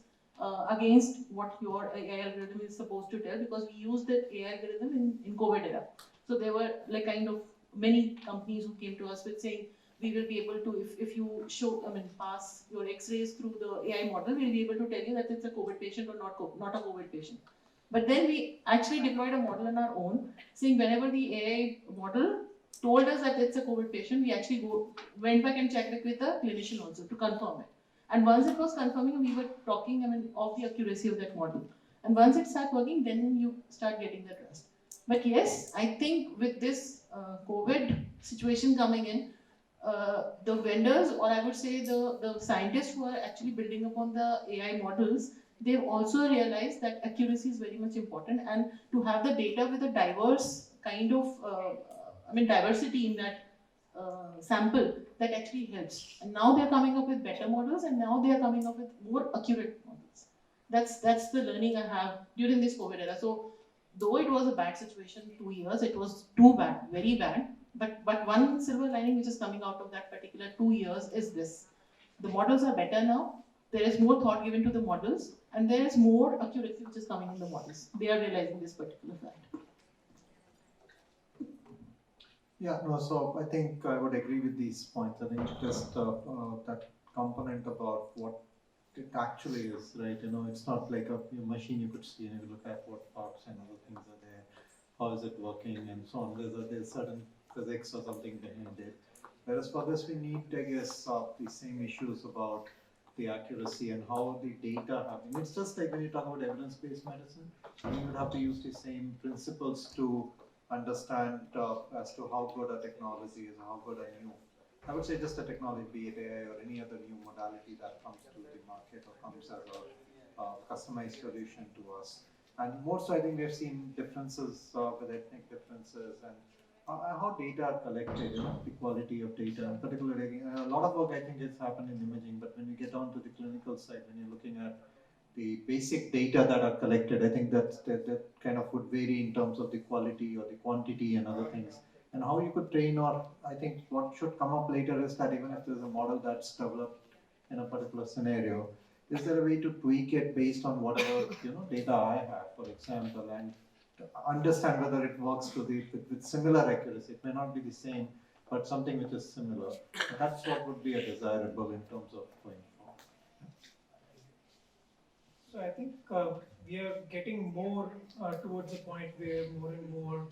against what your AI algorithm is supposed to tell, because we used that AI algorithm in COVID era. So there were like kind of many companies who came to us with saying, we will be able to, if you pass your x-rays through the AI model, we'll be able to tell you that it's a COVID patient or not a COVID patient. But then we actually deployed a model on our own, saying whenever the AI model told us that it's a COVID patient, we actually went back and checked it with a clinician also to confirm it. And once it was confirming, we were talking of the accuracy of that model. And once it starts working, then you start getting the trust. But yes, I think with this COVID situation coming in, the vendors, or I would say the scientists who are actually building upon the AI models, they've also realized that accuracy is very much important, and to have the data with a diverse kind of, diversity in that sample, that actually helps. And now they're coming up with better models, and now they're coming up with more accurate models. That's the learning I have during this COVID era. So though it was a bad situation, 2 years, it was too bad, very bad. But one silver lining which is coming out of that particular 2 years is this. The models are better now. There is more thought given to the models, and there is more accuracy which is coming in the models. They are realizing this particular fact. Yeah, no, so I think I would agree with these points. I think just that component about what it actually is, right? You know, it's not like a machine you could see and you look at what parts and other things are there, how is it working, and so on. There's certain physics or something behind it. Whereas for this, we need, I guess, the same issues about the accuracy and how the data happening. It's just like when you talk about evidence-based medicine, you would have to use the same principles to understand as to how good a technology is, how good a new, I would say just a technology, be it AI or any other new modality that comes to the market or comes as a customized solution to us. And more so, I think we've seen differences with ethnic differences and how data are collected, you know, the quality of data. And particularly, a lot of work I think has happened in imaging, but when we get on to the clinical side, when you're looking at the basic data that are collected, I think that kind of would vary in terms of the quality or the quantity and other things. And how you could train, or I think what should come up later is that even if there's a model that's developed in a particular scenario, is there a way to tweak it based on whatever data I have, for example, and understand whether it works with similar accuracy. It may not be the same, but something which is similar. That's what would be a desirable in terms of going forward. So I think we are getting more towards a point where more and more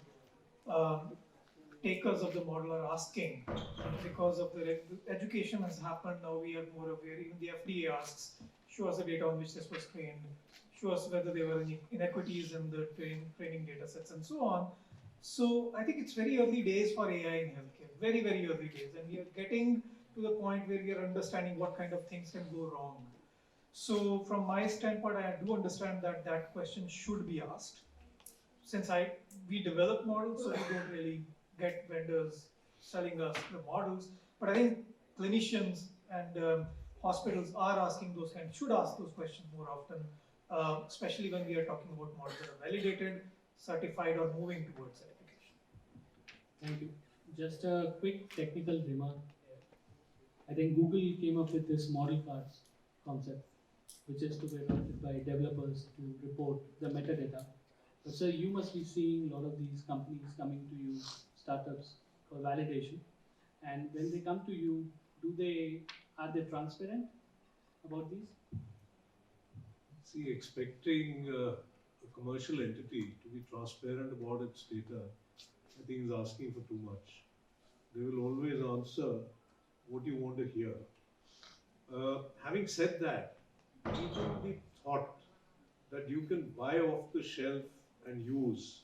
takers of the model are asking, because of the education has happened. Now we are more aware. Even the FDA asks, show us the data on which this was trained, show us whether there were any inequities in the training data sets and so on. So I think it's very early days for AI in healthcare, very, very early days. And we are getting to the point where we are understanding what kind of things can go wrong. So from my standpoint, I do understand that that question should be asked. Since we develop models, so we don't really get vendors selling us the models. But I think clinicians and hospitals are asking those kinds, should ask those questions more often, especially when we are talking about models that are validated, certified, or moving towards certification. Thank you. Just a quick technical remark. I think Google came up with this model cards concept, which is to be adopted by developers to report the metadata. But sir, you must be seeing a lot of these companies coming to you, startups, for validation. And when they come to you, are they transparent about these? See, expecting a commercial entity to be transparent about its data, I think is asking for too much. They will always answer what you want to hear. Having said that, even the thought that you can buy off the shelf and use,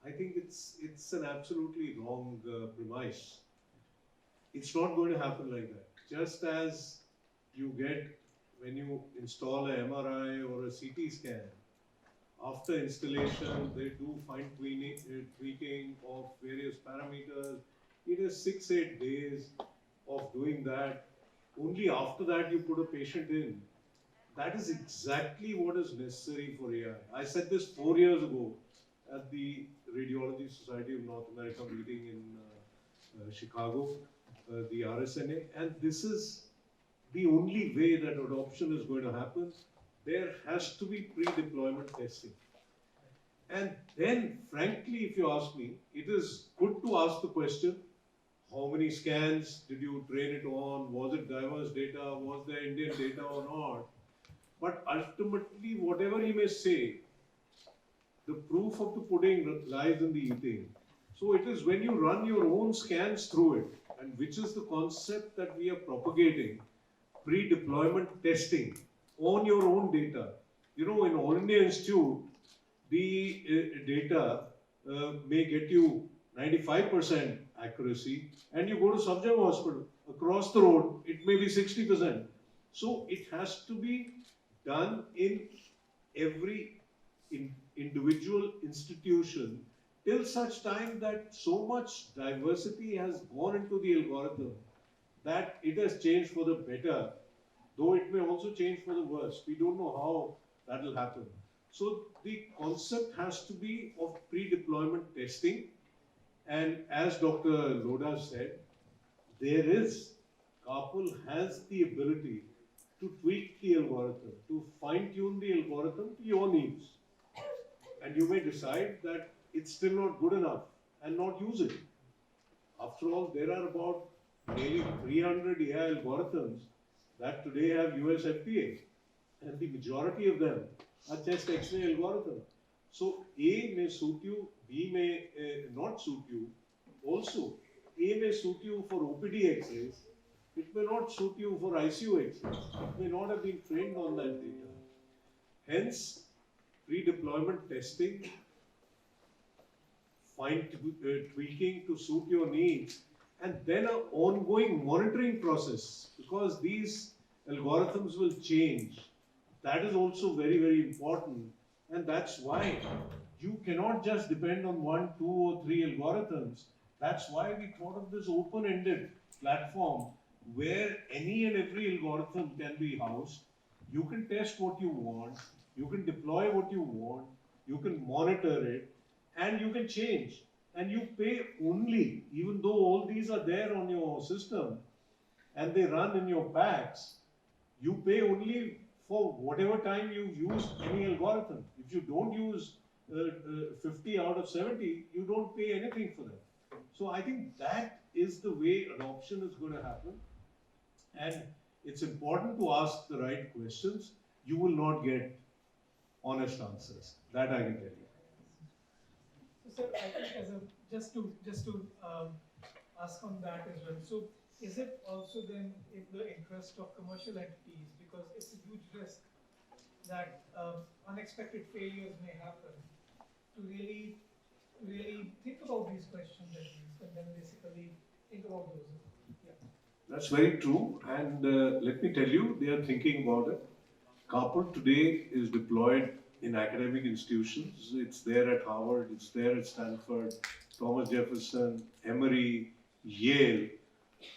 I think it's an absolutely wrong premise. It's not going to happen like that. Just as you get when you install an MRI or a CT scan, after installation they do fine tweaking of various parameters. It is 6-8 days of doing that. Only after that you put a patient in. That is exactly what is necessary for AI. I said this 4 years ago at the Radiology Society of North America meeting in Chicago, the RSNA, and this is the only way that adoption is going to happen. There has to be pre-deployment testing. And then, frankly, if you ask me, it is good to ask the question, how many scans did you train it on? Was it diverse data? Was there Indian data or not? But ultimately, whatever he may say, the proof of the pudding lies in the eating. So it is when you run your own scans through it, and which is the concept that we are propagating, pre-deployment testing on your own data. You know, in All India Institute, the data may get you 95% accuracy, and you go to Subject Hospital, across the road, it may be 60%. So it has to be done in every individual institution till such time that so much diversity has gone into the algorithm that it has changed for the better, though it may also change for the worse. We don't know how that will happen. So the concept has to be of pre-deployment testing, and as Dr. Lodha said, Kapil has the ability to tweak the algorithm, to fine-tune the algorithm to your needs. And you may decide that it's still not good enough and not use it. After all, there are about nearly 300 AI algorithms that today have US FDA, and the majority of them are chest X-ray algorithms. So A may suit you, B may not suit you. Also, A may suit you for OPD X-rays, it may not suit you for ICU X-rays. It may not have been trained on that data. Hence, pre-deployment testing, tweaking to suit your needs, and then an ongoing monitoring process, because these algorithms will change. That is also very, very important, and that's why you cannot just depend on 1, 2, or 3 algorithms. That's why we thought of this open-ended platform where any and every algorithm can be housed. You can test what you want, you can deploy what you want, you can monitor it, and you can change. And you pay only, even though all these are there on your system and they run in your packs, you pay only for whatever time you've used any algorithm. If you don't use 50 out of 70, you don't pay anything for them. So I think that is the way adoption is going to happen. And it's important to ask the right questions. You will not get honest answers. That I can tell you. So, sir, I think as a just to ask on that as well. So, is it also then in the interest of commercial entities, because it's a huge risk that unexpected failures may happen, to really think about these questions at least, and then basically think about those. Yeah. That's very true, and let me tell you, they are thinking about it. Carpool today is deployed in academic institutions. It's there at Harvard, it's there at Stanford, Thomas Jefferson, Emory, Yale.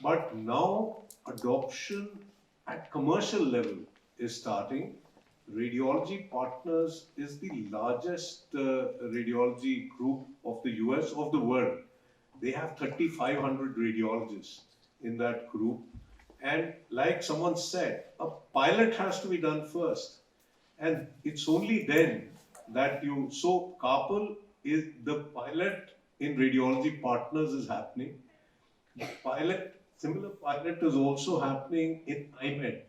But now adoption at commercial level is starting. Radiology Partners is the largest radiology group of the US, of the world. They have 3,500 radiologists in that group. And like someone said, a pilot has to be done first. And it's only then that so Carpool is the pilot in Radiology Partners is happening. The similar pilot is also happening in IMED,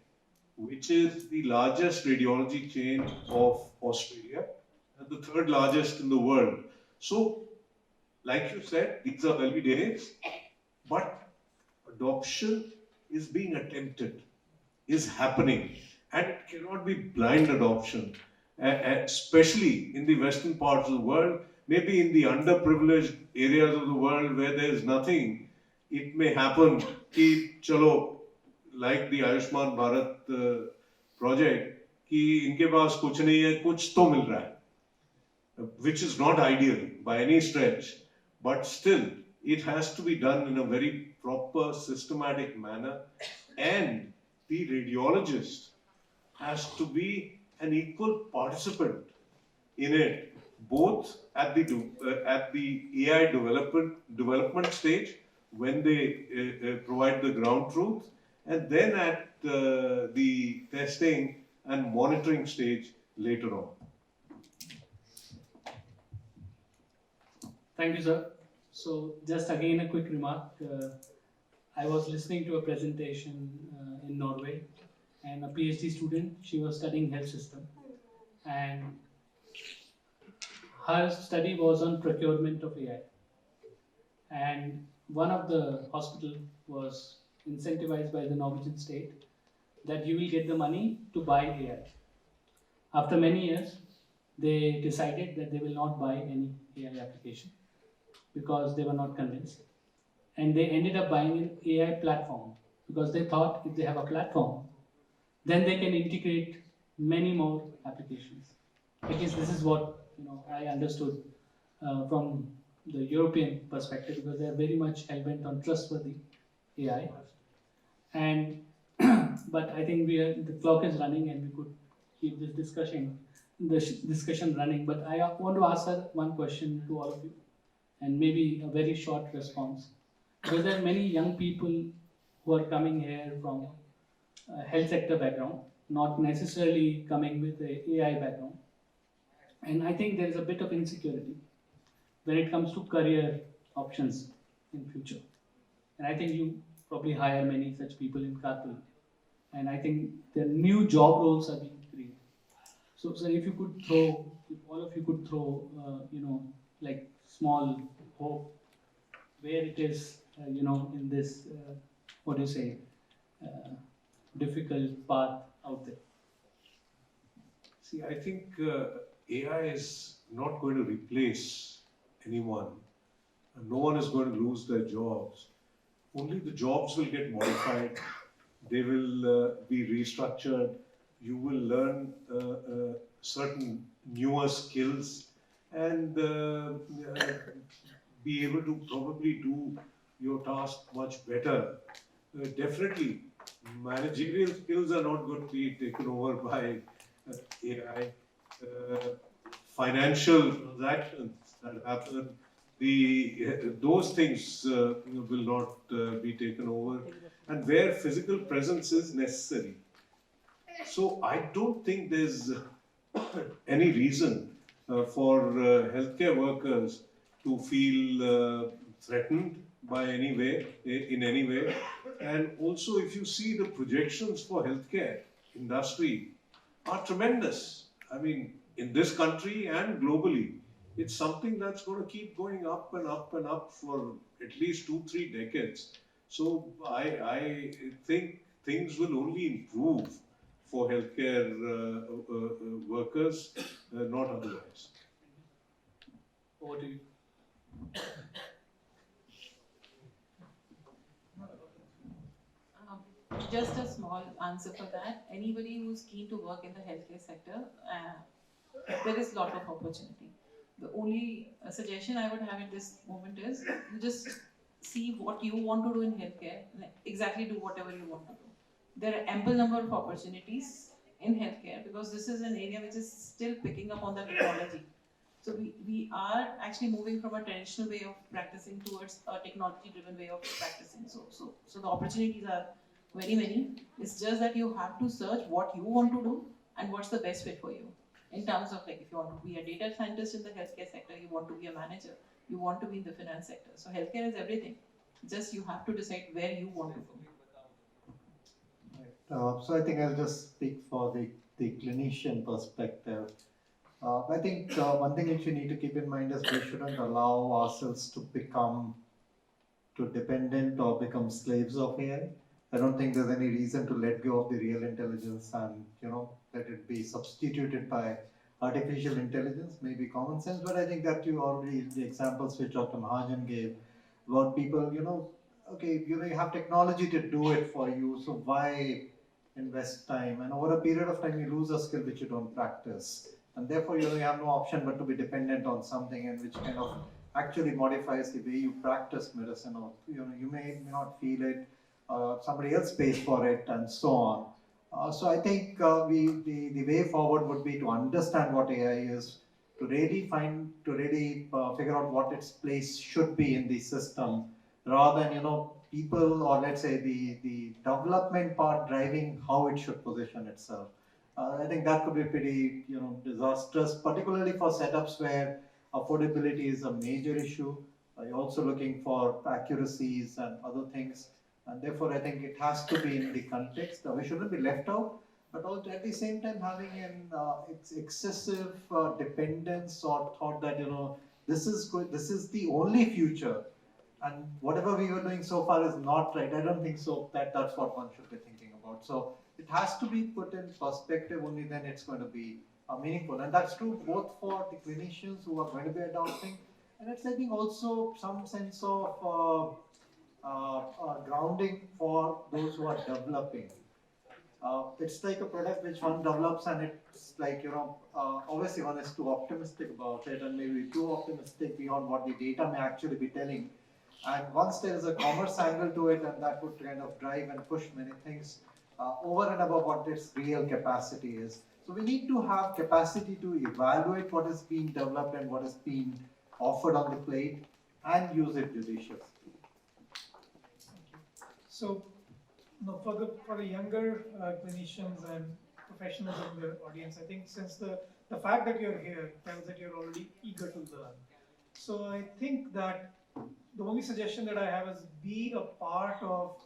which is the largest radiology chain of Australia and the third largest in the world. So, like you said, these are early days, but adoption is being attempted, is happening, and it cannot be blind adoption, especially in the western parts of the world. Maybe in the underprivileged areas of the world where there is nothing, it may happen ki chalo, like the Ayushman Bharat project, कि इनके पास कुछ नहीं है, कुछ तो मिल रहा है, which is not ideal by any stretch, but still it has to be done in a very proper, systematic manner, and the radiologist has to be an equal participant in it, both at the AI development stage when they provide the ground truth, and then at the testing and monitoring stage later on. Thank you, sir. So just again a quick remark. I was listening to a presentation in Norway, and a PhD student, she was studying health system, and her study was on procurement of AI. And one of the hospital was incentivized by the Norwegian state that you will get the money to buy AI. After many years, they decided that they will not buy any AI application because they were not convinced. And they ended up buying an AI platform because they thought if they have a platform, then they can integrate many more applications. At least this is what I understood from the European perspective, because they are very much hell-bent on trustworthy AI. And but I think the clock is running, and we could keep this discussion running. But I want to ask her one question to all of you, and maybe a very short response, because there are many young people who are coming here from health sector background, not necessarily coming with a AI background. And I think there is a bit of insecurity when it comes to career options in future. And I think you probably hire many such people in Carpal. And I think the new job roles are being created. So, sir, if all of you could throw, like small hope where it is, in this, what do you say, uh, difficult path out there. See, I think AI is not going to replace anyone. No one is going to lose their jobs. Only the jobs will get modified. They will be restructured. You will learn certain newer skills and be able to probably do your task much better. Definitely, managerial skills are not going to be taken over by AI. Financial transactions that happen, those things will not be taken over, and where physical presence is necessary. So I don't think there's any reason for healthcare workers to feel threatened by any way, in any way. And also, if you see the projections for healthcare industry are tremendous. I mean, in this country and globally, it's something that's going to keep going up and up and up for at least 2-3 decades. So I think things will only improve for healthcare workers, not otherwise. Over to you. Just a small answer for that. Anybody who's keen to work in the healthcare sector, there is a lot of opportunity. The only suggestion I would have at this moment is you just see what you want to do in healthcare and exactly do whatever you want to do. There are ample number of opportunities in healthcare because this is an area which is still picking up on the technology. So we are actually moving from a traditional way of practicing towards a technology-driven way of practicing. So the opportunities are very many. It's just that you have to search what you want to do and what's the best fit for you. In terms of like if you want to be a data scientist in the healthcare sector, you want to be a manager, you want to be in the finance sector. So healthcare is everything. Just you have to decide where you want to go. Right. So I think I'll just speak for the clinician perspective. I think one thing which we need to keep in mind is we shouldn't allow ourselves to become too dependent or become slaves of AI. I don't think there's any reason to let go of the real intelligence and let it be substituted by artificial intelligence. Maybe common sense, but I think that you already the examples which Dr. Mahajan gave about people, okay, you have technology to do it for you, so why invest time? And over a period of time, you lose a skill which you don't practice, and therefore you have no option but to be dependent on something, and which kind of actually modifies the way you practice medicine, or you may not feel it, somebody else pays for it, and so on. So I think the way forward would be to understand what AI is, to really figure out what its place should be in the system, rather than people, or let's say the development part driving how it should position itself. I think that could be pretty disastrous, particularly for setups where affordability is a major issue. You're also looking for accuracies and other things, and therefore I think it has to be in the context. We shouldn't be left out, but also at the same time having an excessive dependence or thought that this is the only future, and whatever we were doing so far is not right. I don't think so. That's what one should be thinking about. So it has to be put in perspective. Only then it's going to be meaningful, and that's true both for the clinicians who are going to be adopting, and it's I think also some sense of grounding for those who are developing. It's like a product which one develops, and it's like obviously one is too optimistic about it, and maybe too optimistic beyond what the data may actually be telling. And once there is a commerce angle to it, and that would kind of drive and push many things over and above what its real capacity is. So we need to have capacity to evaluate what is being developed and what is being offered on the plate, and use it judiciously. So, for the younger clinicians and professionals in the audience, I think since the fact that you're here tells that you're already eager to learn. So I think that the only suggestion that I have is be a part of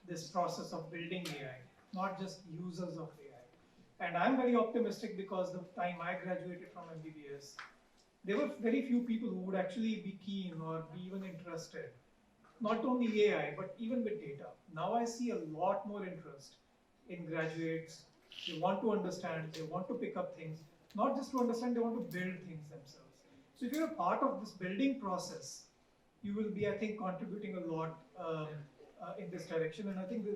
this process of building AI, not just users of AI. And I'm very optimistic because the time I graduated from MBBS, there were very few people who would actually be keen or be even interested, not only AI, but even with data. Now I see a lot more interest in graduates. They want to understand, they want to pick up things, not just to understand, they want to build things themselves. So if you're a part of this building process, you will be, I think, contributing a lot in this direction. And I think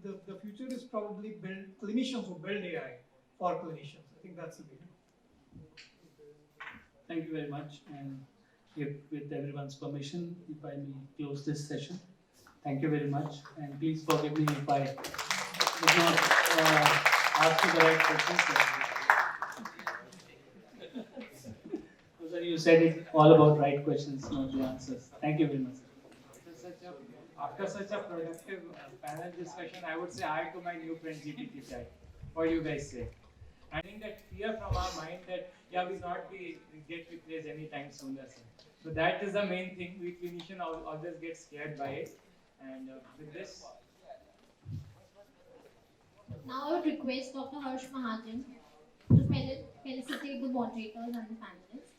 the future is probably build clinicians who build AI for clinicians. I think that's the big. Thank you very much. And if, with everyone's permission, if I may close this session. Thank you very much. And please forgive me if I did not ask you the right questions. So you said it all about right questions, not the answers. Thank you very much. After such a productive panel discussion, I would say hi to my new friend GPT chat. What do you guys say? I think that fear from our mind that we not get replaced anytime sooner. So that is the main thing. We clinicians always get scared by it. And with this, Now I would request Dr. Harsh Mahajan to felicitate the moderators and the panelists.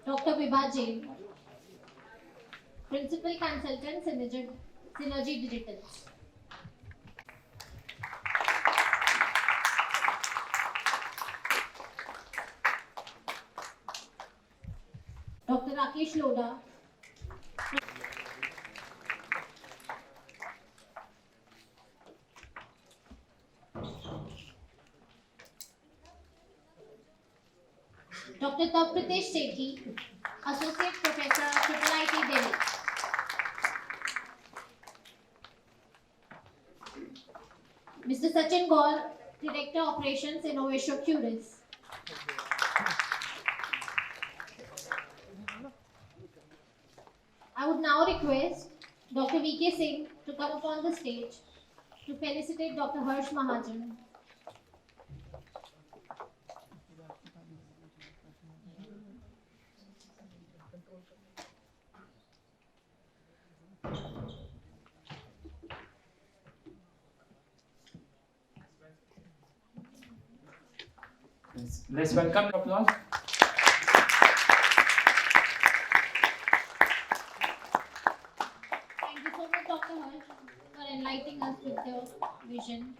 Dr. Vibha Jain, Principal Consultant, Synergy Digitals. Dr. Rakesh Lodha, Dr. Tavpritesh Sethi, Associate Professor, IIIT Delhi. Mr. Sachin Gaur, Director Operations, InnovatioCuris. I would now request Dr. V.K. Singh to come upon the stage to felicitate Dr. Harsh Mahajan. let's welcome the applause. Thank you so much, Dr. Harsh, for enlightening us with your vision.